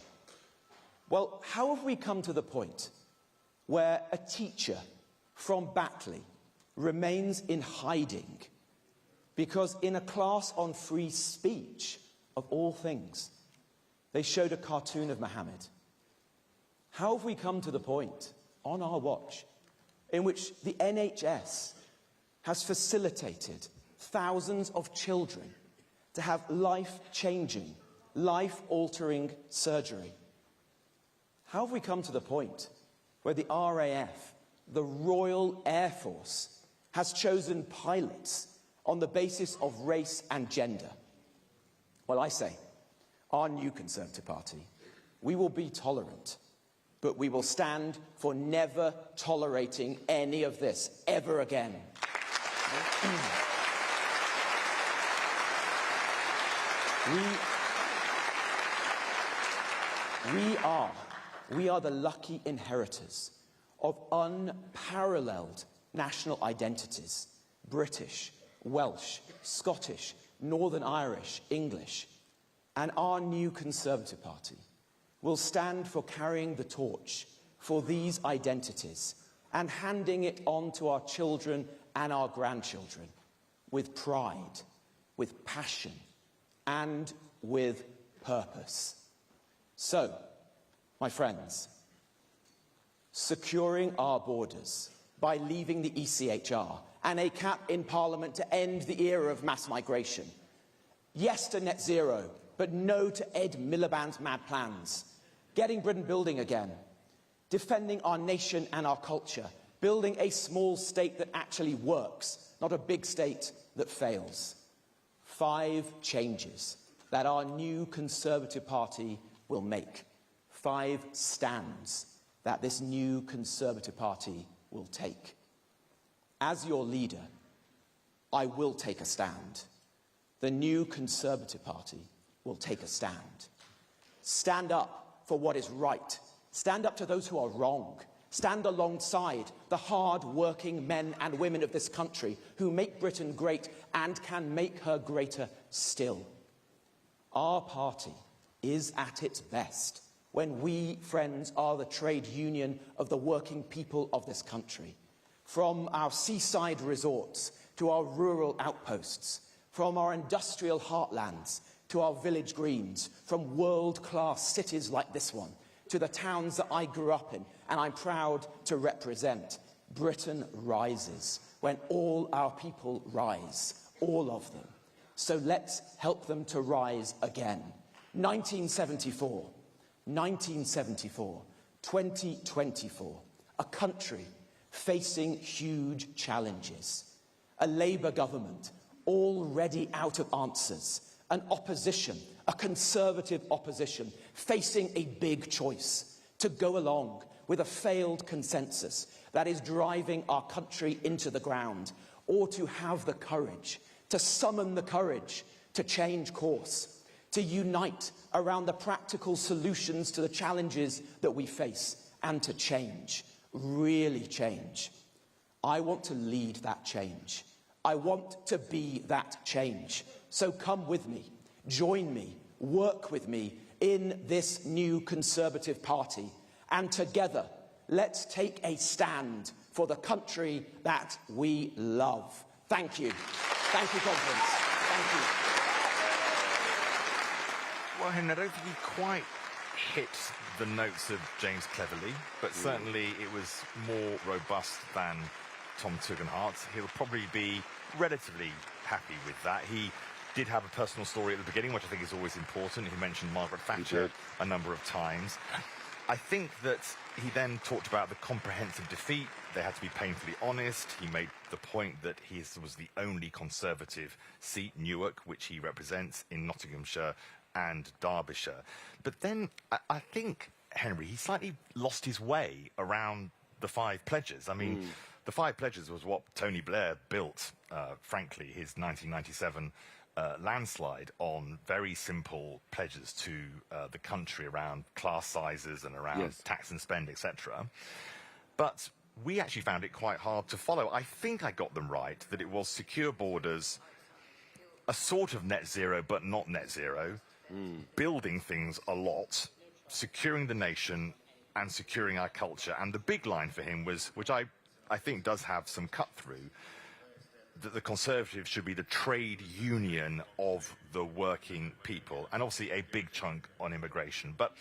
Well, how have we come to the point where a teacher from Batley remains in hiding because in a class on free speech, of all things, they showed a cartoon of Mohammed? How have we come to the point, on our watch, in which the NHS has facilitated thousands of children to have life-changing, life-altering surgery? How have we come to the point where the RAF, the Royal Air Force, has chosen pilots on the basis of race and gender? Well, I say, our new Conservative Party, we will be tolerant, but we will stand for never tolerating any of this ever again. We are the lucky inheritors of unparalleled national identities: British, Welsh, Scottish, Northern Irish, English. And our new Conservative Party will stand for carrying the torch for these identities and handing it on to our children and our grandchildren with pride, with passion, and with purpose. So, my friends, securing our borders by leaving the ECHR and a cap in Parliament to end the era of mass migration. Yes to net zero, but no to Ed Miliband's mad plans. Getting Britain building again. Defending our nation and our culture. Building a small state that actually works, not a big state that fails. 5 changes that our new Conservative Party will make. 5 stands that this new Conservative Party will take. As your leader, I will take a stand. The new Conservative Party will take a stand. Stand up for what is right. Stand up to those who are wrong. Stand alongside the hard-working men and women of this country who make Britain great and can make her greater still. Our party is at its best when we, friends, are the trade union of the working people of this country. From our seaside resorts to our rural outposts, from our industrial heartlands to our village greens, from world-class cities like this one to the towns that I grew up in and I'm proud to represent, Britain rises when all our people rise, all of them. So let's help them to rise again. 1974, 2024, a country facing huge challenges, a Labour government already out of answers, an opposition, a Conservative opposition, facing a big choice: to go along with a failed consensus that is driving our country into the ground, or to have the courage, to summon the courage to change course, to unite around the practical solutions to the challenges that we face, and to change, really change. I want to lead that change. I want to be that change. So come with me, join me, work with me in this new Conservative Party, and together let's take a stand for the country that we love. Thank you. Thank you, conference. Thank you. Well, Henry, I don't think he quite hit the notes of James Cleverly, but certainly it was more robust than Tom Tugendhat. He'll probably be relatively happy with that. He did have a personal story at the beginning, which I think is always important. He mentioned Margaret Thatcher a number of times. I think that he then talked about the comprehensive defeat. They had to be painfully honest. He made the point that his was the only Conservative seat, Newark, which he represents in Nottinghamshire and Derbyshire. But then I think, Henry, he slightly lost his way around the 5 pledges. I mean, the 5 pledges was what Tony Blair built, frankly, his 1997 landslide on very simple pledges to the country around class sizes and around tax and spend, etc. But we actually found it quite hard to follow. I think I got them right, that it was secure borders, a sort of net zero, but not net zero, building things a lot, securing the nation and securing our culture. And the big line for him was, which I think does have some cut through, that the Conservatives should be the trade union of the working people, and obviously a big chunk on immigration. But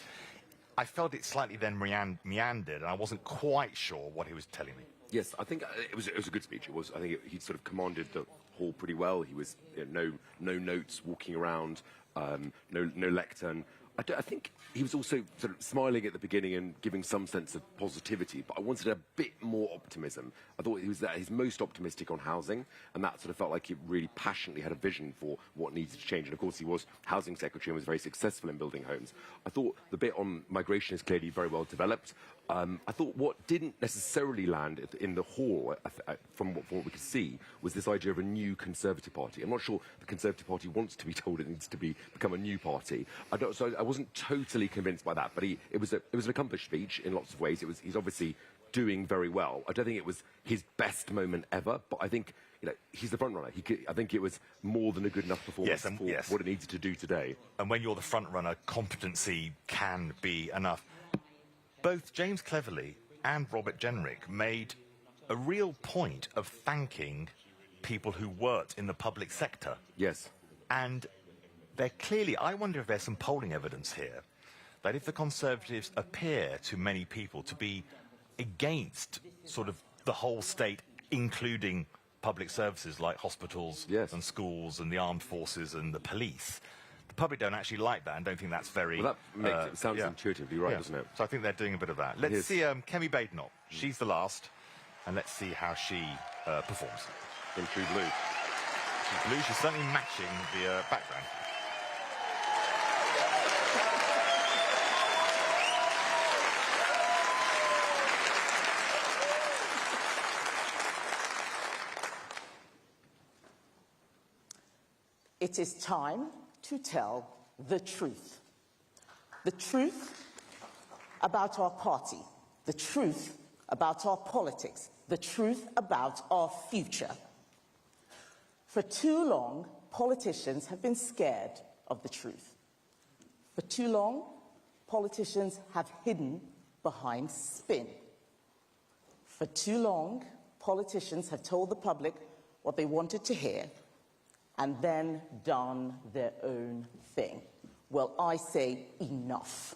I felt it slightly then meandered, and I wasn't quite sure what he was telling me. Yes, I think it was a good speech. I think he sort of commanded the hall pretty well. He was no notes, walking around, no lectern. I think he was also sort of smiling at the beginning and giving some sense of positivity, but I wanted a bit more optimism. I thought he was at his most optimistic on housing, and that sort of felt like he really passionately had a vision for what needed to change. And of course, he was housing secretary and was very successful in building homes. I thought the bit on migration is clearly very well developed. I thought what didn't necessarily land in the hall, from what we could see, was this idea of a new Conservative Party. I'm not sure the Conservative Party wants to be told it needs to become a new party. So I wasn't totally convinced by that, but it was an accomplished speech in lots of ways. He's obviously doing very well. I don't think it was his best moment ever, but I think he's the front runner. I think it was more than a good enough performance for what it needed to do today. And when you're the front runner, competency can be enough. Both James Cleverly and Robert Jenrick made a real point of thanking people who worked in the public sector. Yes. And they're clearly, I wonder if there's some polling evidence here, that if the Conservatives appear to many people to be against sort of the whole state, including public services like hospitals and schools and the armed forces and the police, the public don't actually like that and don't think that's very... Well, that makes it sounds intuitively right, doesn't it? So I think they're doing a bit of that. Let's see Kemi Badenoch. She's the last, and let's see how she performs. In true blue. She's blue. She's certainly matching the background. It is time to tell the truth. The truth about our party, the truth about our politics, the truth about our future. For too long, politicians have been scared of the truth. For too long, politicians have hidden behind spin. For too long, politicians have told the public what they wanted to hear and then done their own thing. Well, I say enough.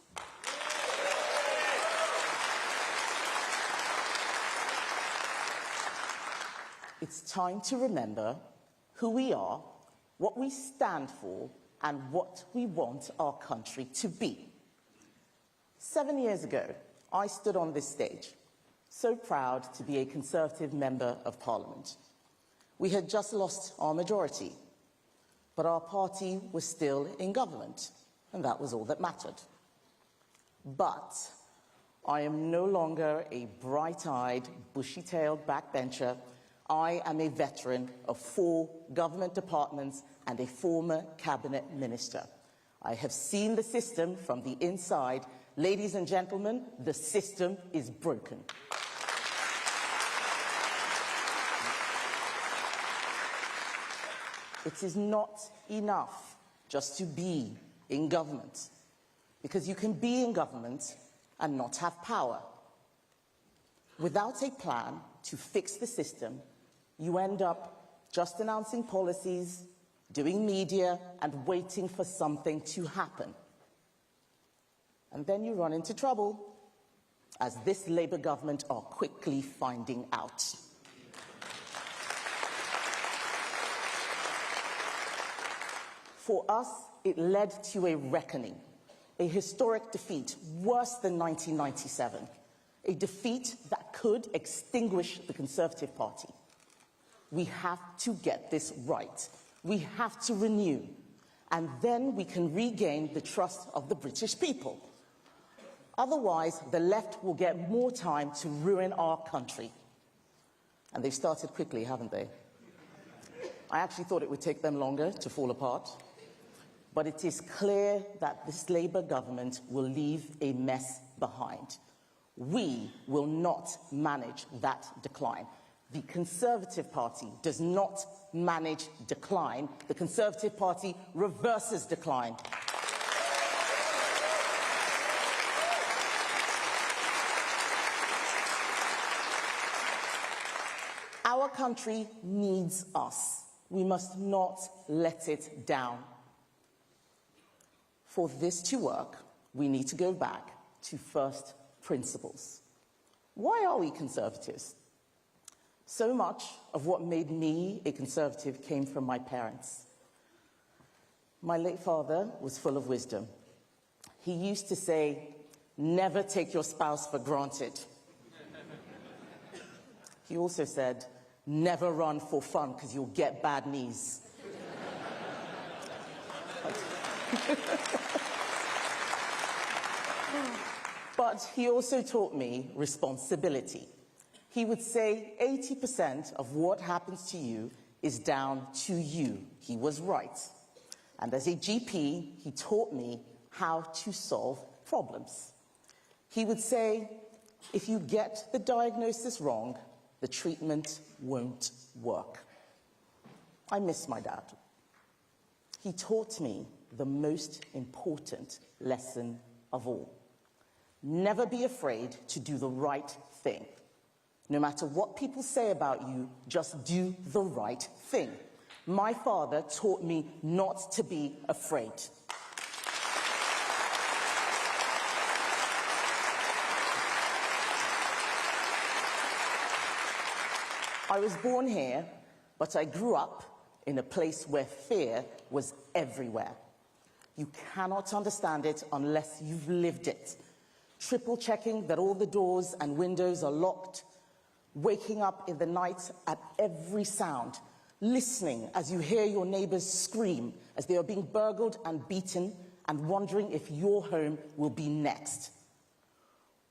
It's time to remember who we are, what we stand for, and what we want our country to be. 7 years ago, I stood on this stage, so proud to be a Conservative Member of Parliament. We had just lost our majority, but our party was still in government, and that was all that mattered. But I am no longer a bright-eyed, bushy-tailed backbencher. I am a veteran of 4 government departments and a former cabinet minister. I have seen the system from the inside. Ladies and gentlemen, the system is broken. It is not enough just to be in government, because you can be in government and not have power. Without a plan to fix the system, you end up just announcing policies, doing media, and waiting for something to happen. And then you run into trouble, as this Labour government are quickly finding out. For us, it led to a reckoning, a historic defeat, worse than 1997, a defeat that could extinguish the Conservative Party. We have to get this right. We have to renew, and then we can regain the trust of the British people. Otherwise, the left will get more time to ruin our country. And they've started quickly, haven't they? I actually thought it would take them longer to fall apart. But it is clear that this Labour government will leave a mess behind. We will not manage that decline. The Conservative Party does not manage decline. The Conservative Party reverses decline. Our country needs us. We must not let it down. For this to work, we need to go back to first principles. Why are we Conservatives? So much of what made me a Conservative came from my parents. My late father was full of wisdom. He used to say, "Never take your spouse for granted." He also said, "Never run for fun because you'll get bad knees." But he also taught me responsibility. He would say 80% of what happens to you is down to you. He was right. And as a GP, he taught me how to solve problems. He would say, if you get the diagnosis wrong, the treatment won't work. I miss my dad. He taught me the most important lesson of all. Never be afraid to do the right thing. No matter what people say about you, just do the right thing. My father taught me not to be afraid. I was born here, but I grew up in a place where fear was everywhere. You cannot understand it unless you've lived it. Triple checking that all the doors and windows are locked, waking up in the night at every sound, listening as you hear your neighbors scream as they are being burgled and beaten, and wondering if your home will be next.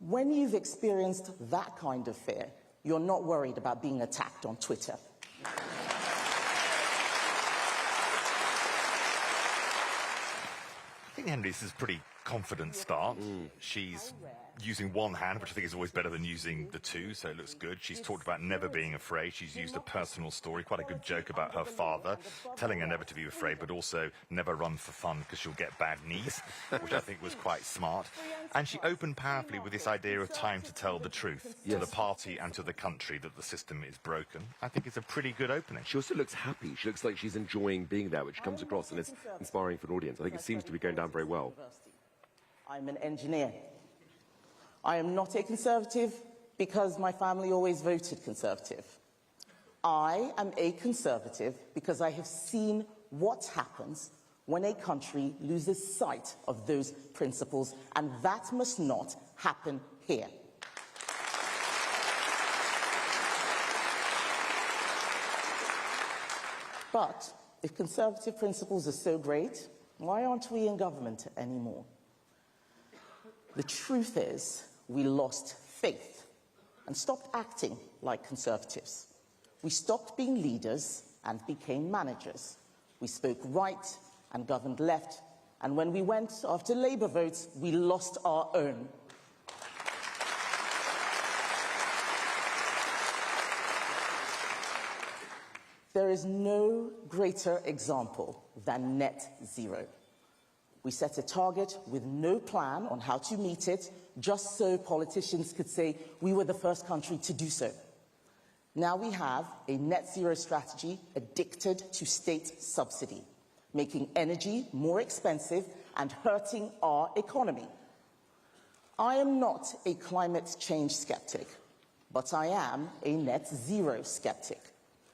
When you've experienced that kind of fear, you're not worried about being attacked on Twitter. I think Henry, this is a pretty confident start. She's using one hand, which I think is always better than using the two, so it looks good. She's talked about never being afraid. She's used a personal story, quite a good joke about her father, telling her never to be afraid, but also never run for fun because she'll get bad knees, which I think was quite smart. And she opened powerfully with this idea of time to tell the truth to the party and to the country that the system is broken. I think it's a pretty good opening. She also looks happy. She looks like she's enjoying being there, which comes across and is inspiring for an audience. I think it seems to be going down very well. I'm an engineer. I am not a Conservative because my family always voted Conservative. I am a Conservative because I have seen what happens when a country loses sight of those principles, and that must not happen here. But if Conservative principles are so great, why aren't we in government anymore? The truth is, we lost faith and stopped acting like Conservatives. We stopped being leaders and became managers. We spoke right and governed left And when we went after Labour votes, we lost our own. There is no greater example than net zero. We set a target with no plan on how to meet it, just so politicians could say we were the first country to do so. Now we have a net zero strategy addicted to state subsidy, making energy more expensive and hurting our economy. I am not a climate change skeptic, but I am a net zero skeptic.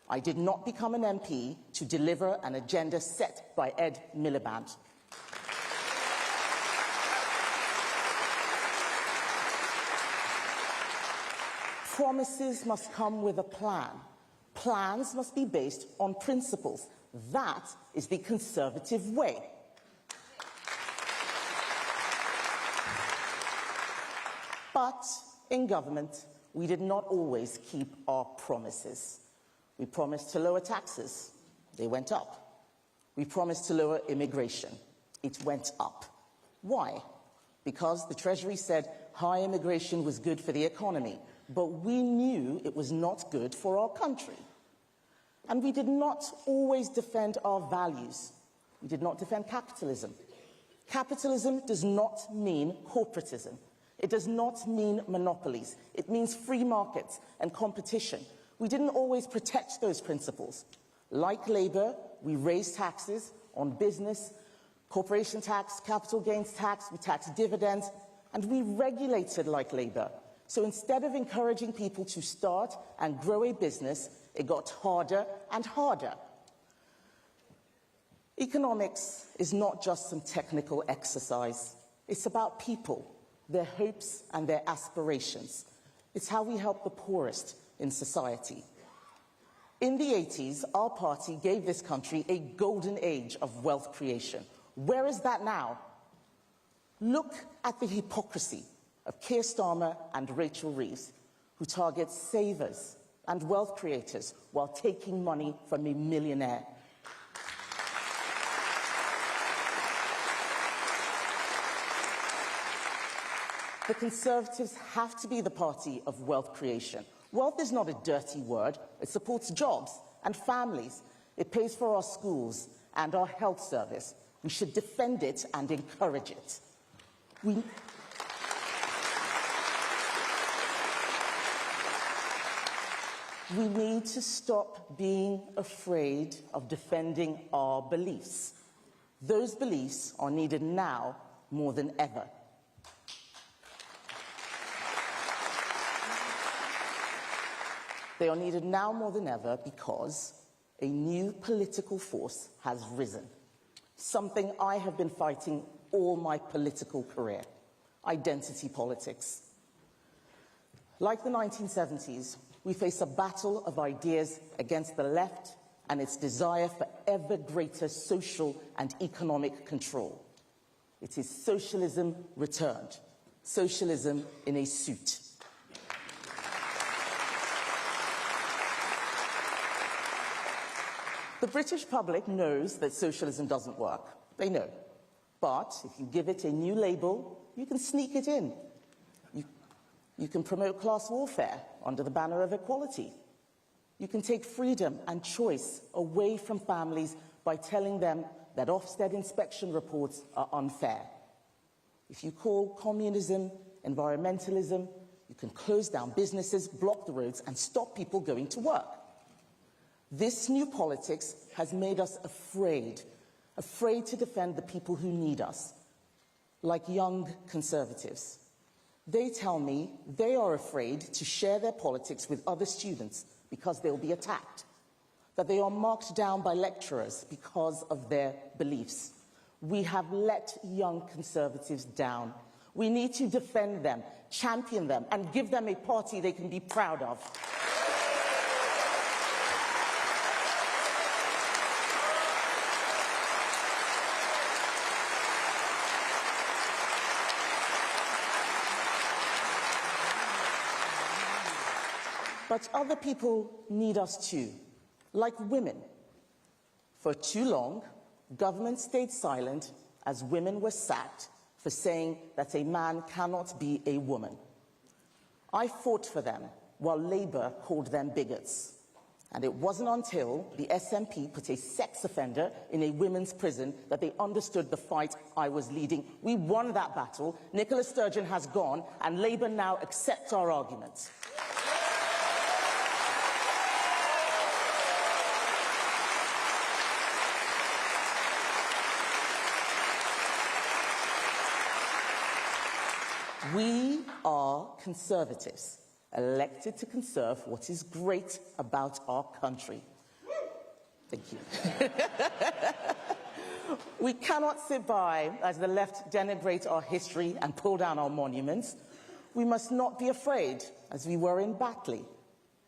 I did not become an MP to deliver an agenda set by Ed Miliband. Promises must come with a plan. Plans must be based on principles. That is the Conservative way. But in government, we did not always keep our promises. We promised to lower taxes. They went up. We promised to lower immigration. It went up. Why? Because the Treasury said high immigration was good for the economy, but we knew it was not good for our country. And we did not always defend our values. We did not defend capitalism. Capitalism does not mean corporatism. It does not mean monopolies. It means free markets and competition. We didn't always protect those principles. Like Labour, we raised taxes on business, corporation tax, capital gains tax, we taxed dividends, and we regulated like Labour. So instead of encouraging people to start and grow a business, it got harder and harder. Economics is not just some technical exercise. It's about people, their hopes and their aspirations. It's how we help the poorest in society. In the 80s, our party gave this country a golden age of wealth creation. Where is that now? Look at the hypocrisy of Keir Starmer and Rachel Reeves, who target savers and wealth creators while taking money from a millionaire. The Conservatives have to be the party of wealth creation. Wealth is not a dirty word. It supports jobs and families. It pays for our schools and our health service. We should defend it and encourage it. We need to stop being afraid of defending our beliefs. Those beliefs are needed now more than ever. They are needed now more than ever because a new political force has risen. Something I have been fighting all my political career: identity politics. Like the 1970s, we face a battle of ideas against the left and its desire for ever greater social and economic control. It is socialism returned, socialism in a suit. The British public knows that socialism doesn't work. They know. But if you give it a new label, you can sneak it in. You can promote class warfare under the banner of equality. You can take freedom and choice away from families by telling them that Ofsted inspection reports are unfair. If you call communism environmentalism, you can close down businesses, block the roads, and stop people going to work. This new politics has made us afraid to defend the people who need us, like young Conservatives. They tell me they are afraid to share their politics with other students because they'll be attacked, that they are marked down by lecturers because of their beliefs. We have let young Conservatives down. We need to defend them, champion them, and give them a party they can be proud of. But other people need us too, like women. For too long, government stayed silent as women were sacked for saying that a man cannot be a woman. I fought for them while Labour called them bigots. And it wasn't until the SNP put a sex offender in a women's prison that they understood the fight I was leading. We won that battle. Nicola Sturgeon has gone, and Labour now accepts our arguments. We are Conservatives, elected to conserve what is great about our country. Thank you. We cannot sit by as the left denigrate our history and pull down our monuments. We must not be afraid, as we were in Batley.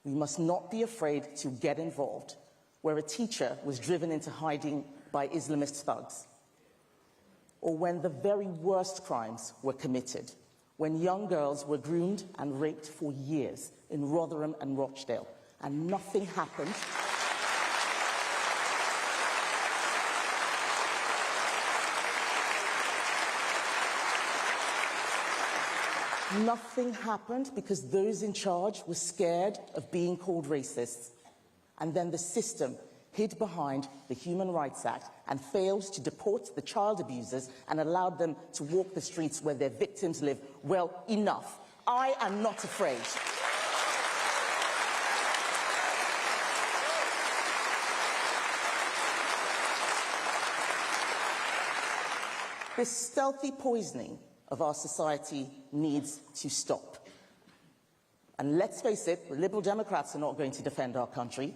We must not be afraid to get involved, where a teacher was driven into hiding by Islamist thugs. Or when the very worst crimes were committed, when young girls were groomed and raped for years in Rotherham and Rochdale, and nothing happened. Nothing happened because those in charge were scared of being called racists. And then the system hid behind the Human Rights Act and failed to deport the child abusers and allowed them to walk the streets where their victims live. Well, enough. I am not afraid. This stealthy poisoning of our society needs to stop. And let's face it, the Liberal Democrats are not going to defend our country.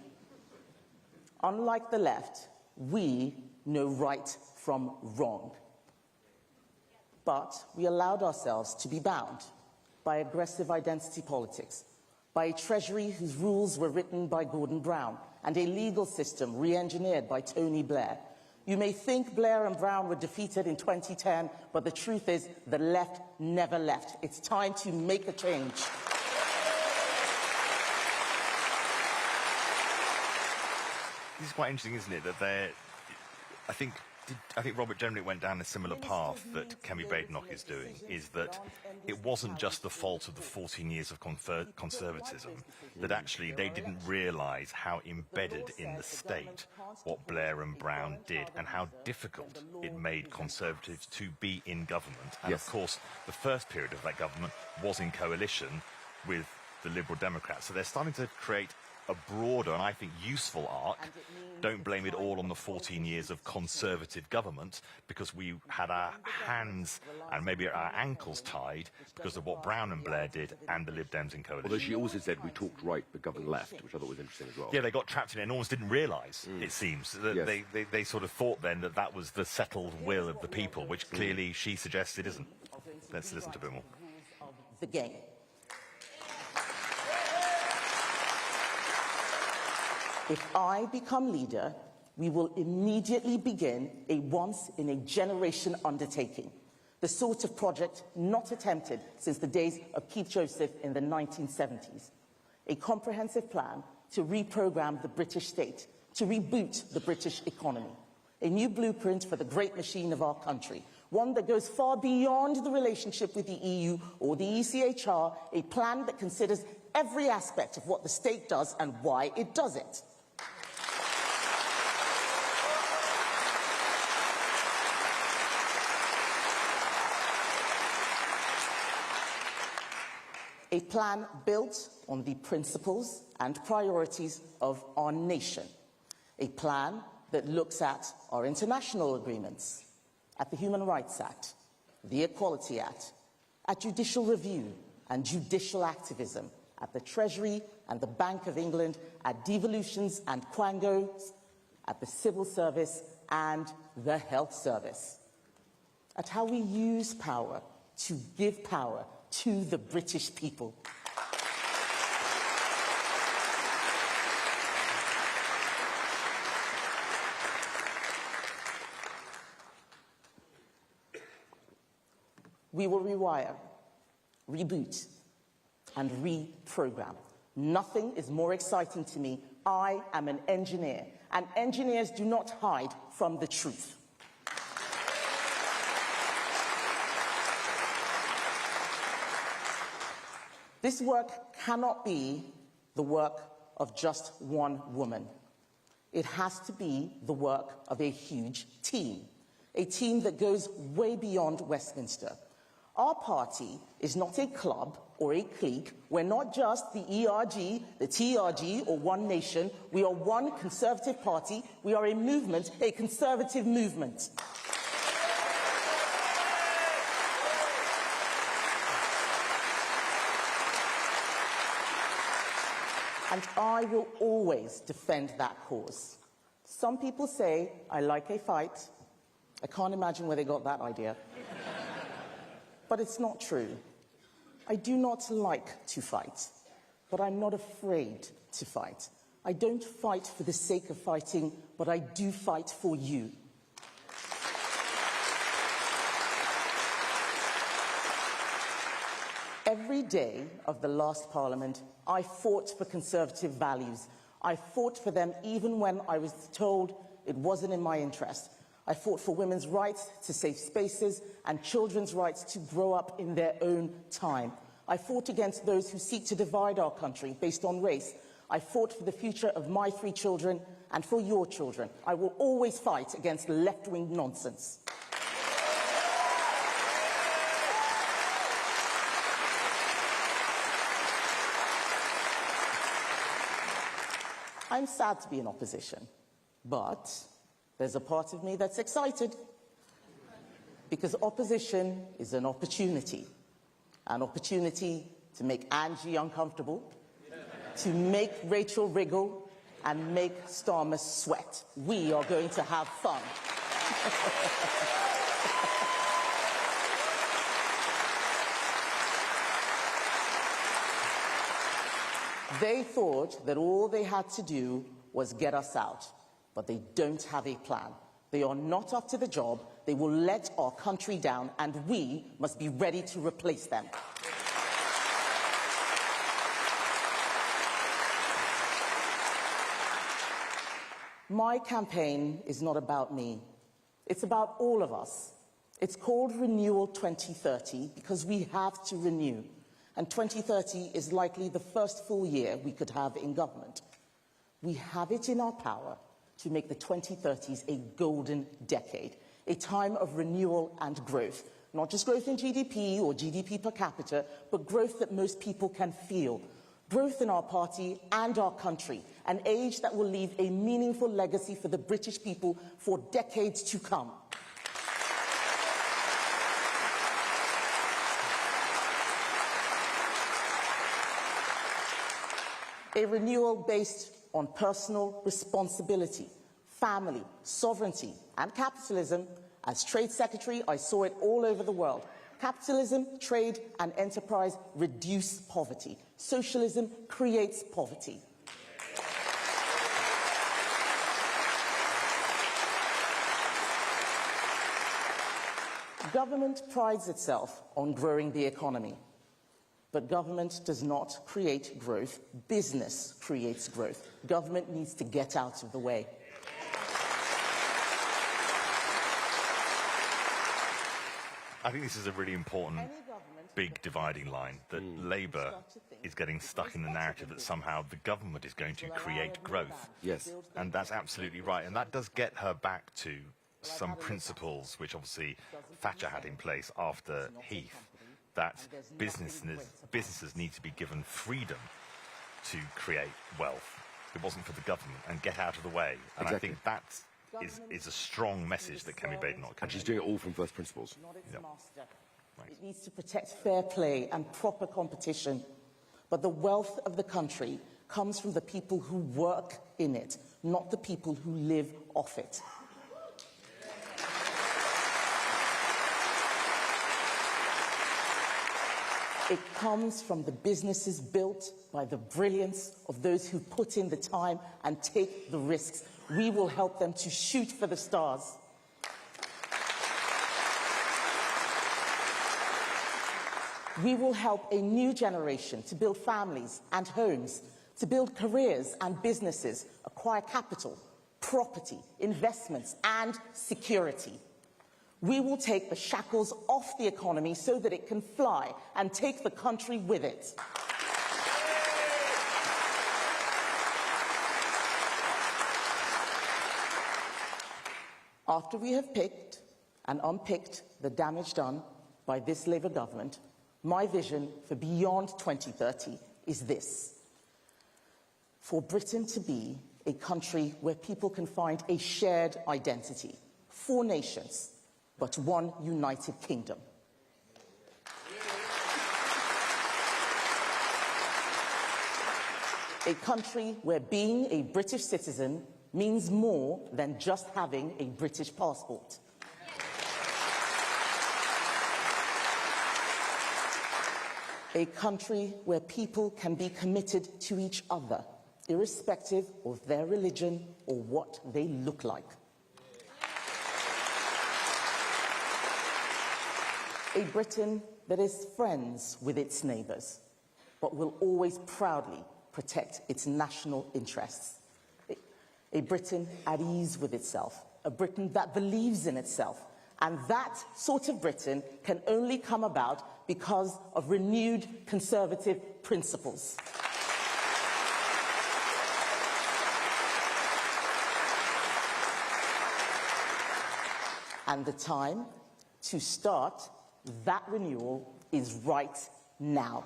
Unlike the left, we know right from wrong. But we allowed ourselves to be bound by aggressive identity politics, by a treasury whose rules were written by Gordon Brown, and a legal system re-engineered by Tony Blair. You may think Blair and Brown were defeated in 2010, but the truth is the left never left. It's time to make a change. This is quite interesting, isn't it? That I think Robert Jenrick went down a similar path that Kemi Badenoch is doing, is that it wasn't just the fault of the 14 years of conservatism, that actually they didn't realise how embedded in the state what Blair and Brown did and how difficult it made Conservatives to be in government. And of course, the first period of that government was in coalition with the Liberal Democrats. So they're starting to create a broader and I think useful arc. Don't blame it all on the 14 years of Conservative government, because we had our hands and maybe our ankles tied because of what Brown and Blair did and the Lib Dems in coalition. Although she also said we talked right but governed left, which I thought was interesting as well. Yeah, they got trapped in it and almost didn't realise, it seems. That they sort of thought then that that was the settled will of the people, which clearly she suggests it isn't. Let's listen to a bit more. The game. If I become leader, we will immediately begin a once-in-a-generation undertaking, the sort of project not attempted since the days of Keith Joseph in the 1970s. A comprehensive plan to reprogram the British state, to reboot the British economy. A new blueprint for the great machine of our country, one that goes far beyond the relationship with the EU or the ECHR, a plan that considers every aspect of what the state does and why it does it. A plan built on the principles and priorities of our nation. A plan that looks at our international agreements, at the Human Rights Act, the Equality Act, at judicial review and judicial activism, at the Treasury and the Bank of England, at devolutions and quangos, at the civil service and the health service. At how we use power to give power to the British people. We will rewire, reboot, and reprogram. Nothing is more exciting to me. I am an engineer, and engineers do not hide from the truth. This work cannot be the work of just one woman. It has to be the work of a huge team, a team that goes way beyond Westminster. Our party is not a club or a clique. We're not just the ERG, the TRG, or One Nation. We are one Conservative party. We are a movement, a Conservative movement. And I will always defend that cause. Some people say I like a fight. I can't imagine where they got that idea. But it's not true. I do not like to fight, but I'm not afraid to fight. I don't fight for the sake of fighting, but I do fight for you. Every day of the last Parliament, I fought for Conservative values. I fought for them even when I was told it wasn't in my interest. I fought for women's rights to safe spaces and children's rights to grow up in their own time. I fought against those who seek to divide our country based on race. I fought for the future of my 3 children and for your children. I will always fight against left-wing nonsense. I'm sad to be in opposition, but there's a part of me that's excited because opposition is an opportunity to make Angie uncomfortable, to make Rachel wriggle, and make Starmer sweat. We are going to have fun. They thought that all they had to do was get us out, but they don't have a plan. They are not up to the job. They will let our country down, and we must be ready to replace them. My campaign is not about me. It's about all of us. It's called Renewal 2030 because we have to renew. And 2030 is likely the first full year we could have in government. We have it in our power to make the 2030s a golden decade, a time of renewal and growth. Not just growth in GDP or GDP per capita, but growth that most people can feel. Growth in our party and our country, an age that will leave a meaningful legacy for the British people for decades to come. A renewal based on personal responsibility, family, sovereignty, and capitalism. As Trade Secretary, I saw it all over the world. Capitalism, trade, and enterprise reduce poverty. Socialism creates poverty. Government prides itself on growing the economy. But government does not create growth. Business creates growth. Government needs to get out of the way. I think this is a really important, big dividing line, that Labour is getting stuck in the narrative that somehow the government is going to create growth. Yes. And that's absolutely right. And that does get her back to some principles which obviously Thatcher had in place after Heath, that businesses need to be given freedom to create wealth. It wasn't for the government, and get out of the way. And Exactly. I think that is a strong message that Kemi Badenoch. And she's doing it all from first principles. It needs to protect fair play and proper competition. But the wealth of the country comes from the people who work in it, not the people who live off it. It comes from the businesses built by the brilliance of those who put in the time and take the risks. We will help them to shoot for the stars. We will help a new generation to build families and homes, to build careers and businesses, acquire capital, property, investments, and security. We will take the shackles off the economy so that it can fly and take the country with it. After we have picked and unpicked the damage done by this Labour government, my vision for beyond 2030 is this: for Britain to be a country where people can find a shared identity, 4 nations, but one united kingdom. A country where being a British citizen means more than just having a British passport. A country where people can be committed to each other, irrespective of their religion or what they look like. A Britain that is friends with its neighbours, but will always proudly protect its national interests. A Britain at ease with itself, a Britain that believes in itself. And that sort of Britain can only come about because of renewed conservative principles. And the time to start that renewal is right now.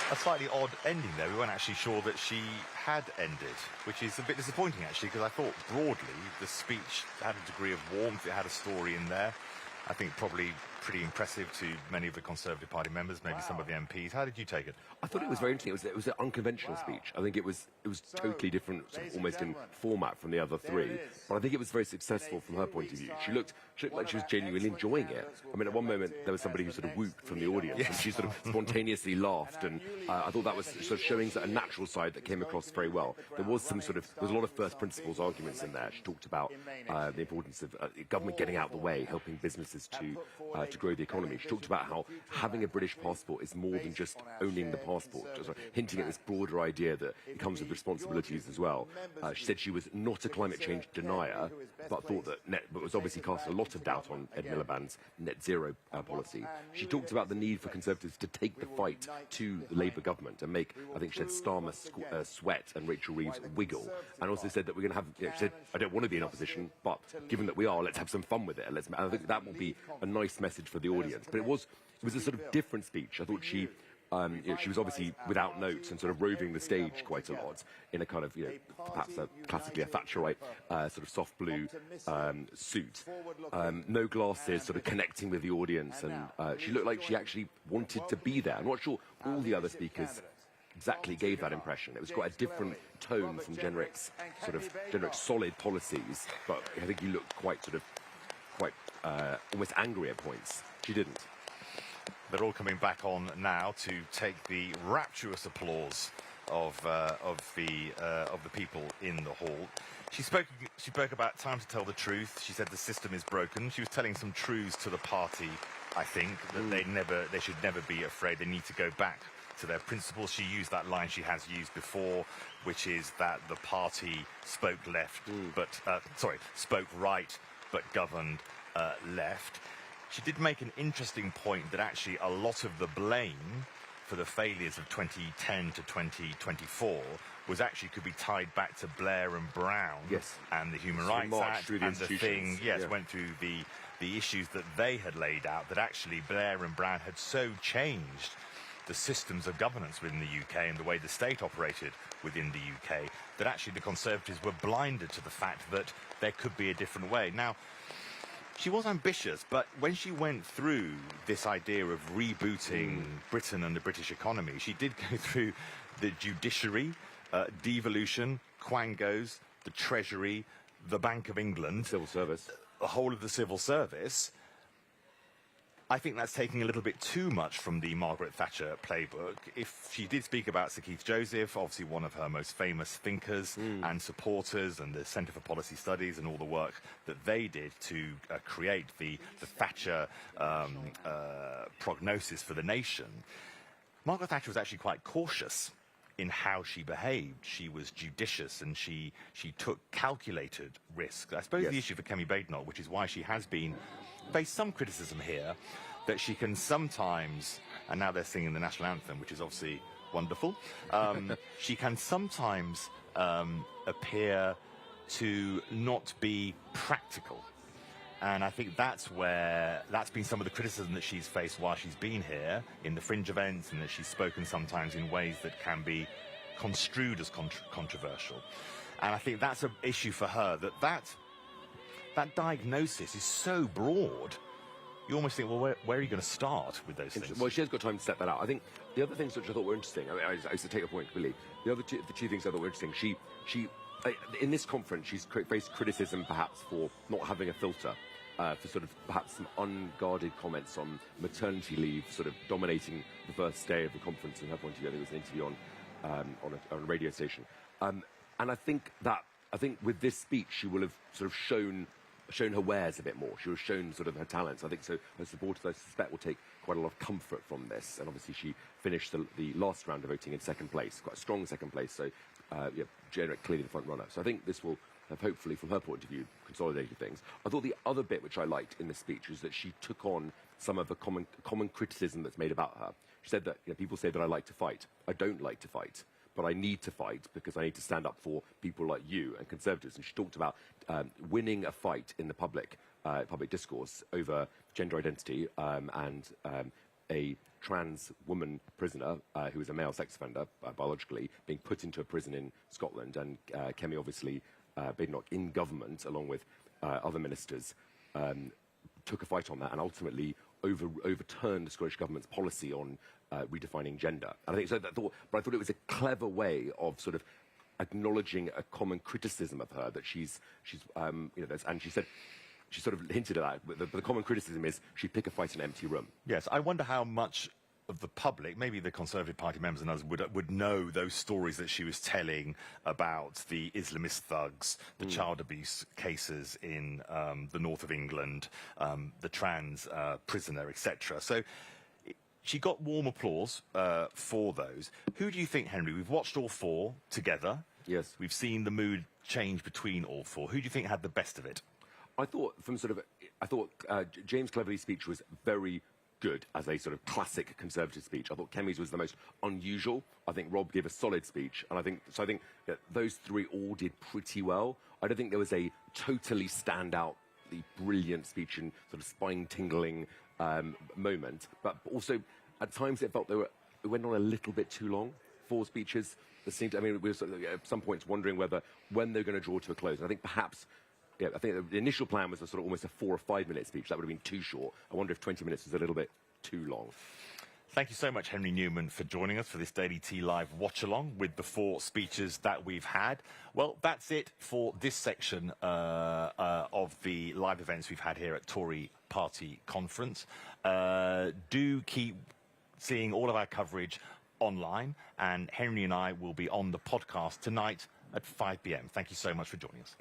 A slightly odd ending there. We weren't actually sure that she had ended, which is a bit disappointing actually, because I thought broadly the speech had a degree of warmth, it had a story in there. I think probably pretty impressive to many of the Conservative Party members, maybe some of the MPs. How did you take it? I thought it was very interesting. It was an unconventional speech. I think it was totally different, sort of almost in format from the other 3. But I think it was very successful from her point of view. She looked like she was genuinely enjoying it. I mean, at one moment there was somebody who sort of whooped from the audience, and she sort of spontaneously laughed. And I thought that was sort of showing a natural side that came across very well. There was a lot of first principles arguments in there. She talked about the importance of government getting out of the way, helping businesses to grow the economy. She talked about how having a British passport is more than just owning the passport, just hinting at this broader idea that it comes with responsibilities as well. She said she was not a climate change denier, but thought but was obviously cast a lot of doubt on Ed Miliband's net zero policy. She talked about the need for Conservatives to take the fight to the Labour government and make, I think she said, Starmer sweat and Rachel Reeves wiggle, and also said that we're going to have, she said, I don't want to be in opposition, but given that we are, let's have some fun with it. I think that will be a nice message for the audience. But it was a sort of different speech. I thought she was obviously without notes and sort of roving the stage quite a lot in a kind of, perhaps classically a Thatcherite sort of soft blue suit. No glasses, sort of connecting with the audience, and she looked like she actually wanted to be there. I'm not sure all the other speakers exactly gave that impression. It was quite a different tone from Jenrick's solid policies, but I think he looked quite almost angry at points. She didn't. They're all coming back on now to take the rapturous applause of the people in the hall. She spoke about time to tell the truth. She said the system is broken. She was telling some truths to the party, I think, that they should never be afraid. They need to go back to their principles. She used that line she has used before, which is that the party spoke spoke right, but governed left. She did make an interesting point that actually a lot of the blame for the failures of 2010 to 2024 could be tied back to Blair and Brown, and the Human Rights Act, and the thing, went through the issues that they had laid out, that actually Blair and Brown had so changed the systems of governance within the UK and the way the state operated within the UK, that actually the Conservatives were blinded to the fact that there could be a different way. Now, she was ambitious, but when she went through this idea of rebooting Britain and the British economy, she did go through the judiciary, devolution, quangos, the Treasury, the Bank of England, civil service, the whole of the civil service. I think that's taking a little bit too much from the Margaret Thatcher playbook. If she did speak about Sir Keith Joseph, obviously one of her most famous thinkers and supporters, and the Centre for Policy Studies and all the work that they did to create the Thatcher prognosis for the nation, Margaret Thatcher was actually quite cautious in how she behaved. She was judicious and she took calculated risks. I suppose the issue for Kemi Badenoch, which is why she has been faced some criticism here, that she can sometimes, and now they're singing the national anthem, which is obviously wonderful, she can sometimes appear to not be practical. And I think that's been some of the criticism that she's faced while she's been here in the fringe events, and that she's spoken sometimes in ways that can be construed as controversial. And I think that's an issue for her, that diagnosis is so broad, you almost think, well, where are you going to start with those things? Well, she has got time to set that out. I think the other things which I thought were interesting, I mean, I used to take your point completely. The two things I thought were interesting, she in this conference, she's faced criticism perhaps for not having a filter, for sort of perhaps some unguarded comments on maternity leave, sort of dominating the first day of the conference in her point of view. I think it was an interview on a radio station. And I think with this speech, she will have sort of shown her wares a bit more. She will have shown sort of her talents. I think so. Her supporters, I suspect, will take quite a lot of comfort from this. And obviously, she finished the last round of voting in second place, quite a strong second place. So, Jenrick clearly the front runner. So I think this will have, hopefully, from her point of view, consolidated things. I thought the other bit which I liked in this speech was that she took on some of the common criticism that's made about her. She said that people say that I like to fight. I don't like to fight, but I need to fight because I need to stand up for people like you and Conservatives. And she talked about winning a fight in the public discourse over gender identity and a trans woman prisoner who is a male sex offender, biologically, being put into a prison in Scotland. And Kemi, obviously, Badenoch in government, along with other ministers, took a fight on that and ultimately overturned the Scottish Government's policy on redefining gender. And I think so. But I thought it was a clever way of sort of acknowledging a common criticism of her that she's and she said. She sort of hinted at that, but the common criticism is she'd pick a fight in an empty room. Yes, I wonder how much of the public, maybe the Conservative Party members and others, would know those stories that she was telling about the Islamist thugs, the child abuse cases in the north of England, the trans prisoner, etc. So she got warm applause for those. Who do you think, Henry? We've watched all four together. Yes. We've seen the mood change between all four. Who do you think had the best of it? I thought James Cleverly's speech was very good as a sort of classic Conservative speech. I thought Kemi's was the most unusual. I think Rob gave a solid speech, and I think those three all did pretty well. I don't think there was a totally standout, brilliant speech and sort of spine-tingling moment, but also at times it felt it went on a little bit too long. 4 speeches that seemed. I mean, we were sort of, at some points wondering when they're going to draw to a close. And I think perhaps. Yeah, I think the initial plan was almost a 4 or 5 minute speech. That would have been too short. I wonder if 20 minutes was a little bit too long. Thank you so much, Henry Newman, for joining us for this Daily Tea Live watch-along with the 4 speeches that we've had. Well, that's it for this section of the live events we've had here at Tory Party Conference. Do keep seeing all of our coverage online, and Henry and I will be on the podcast tonight at 5 p.m. Thank you so much for joining us.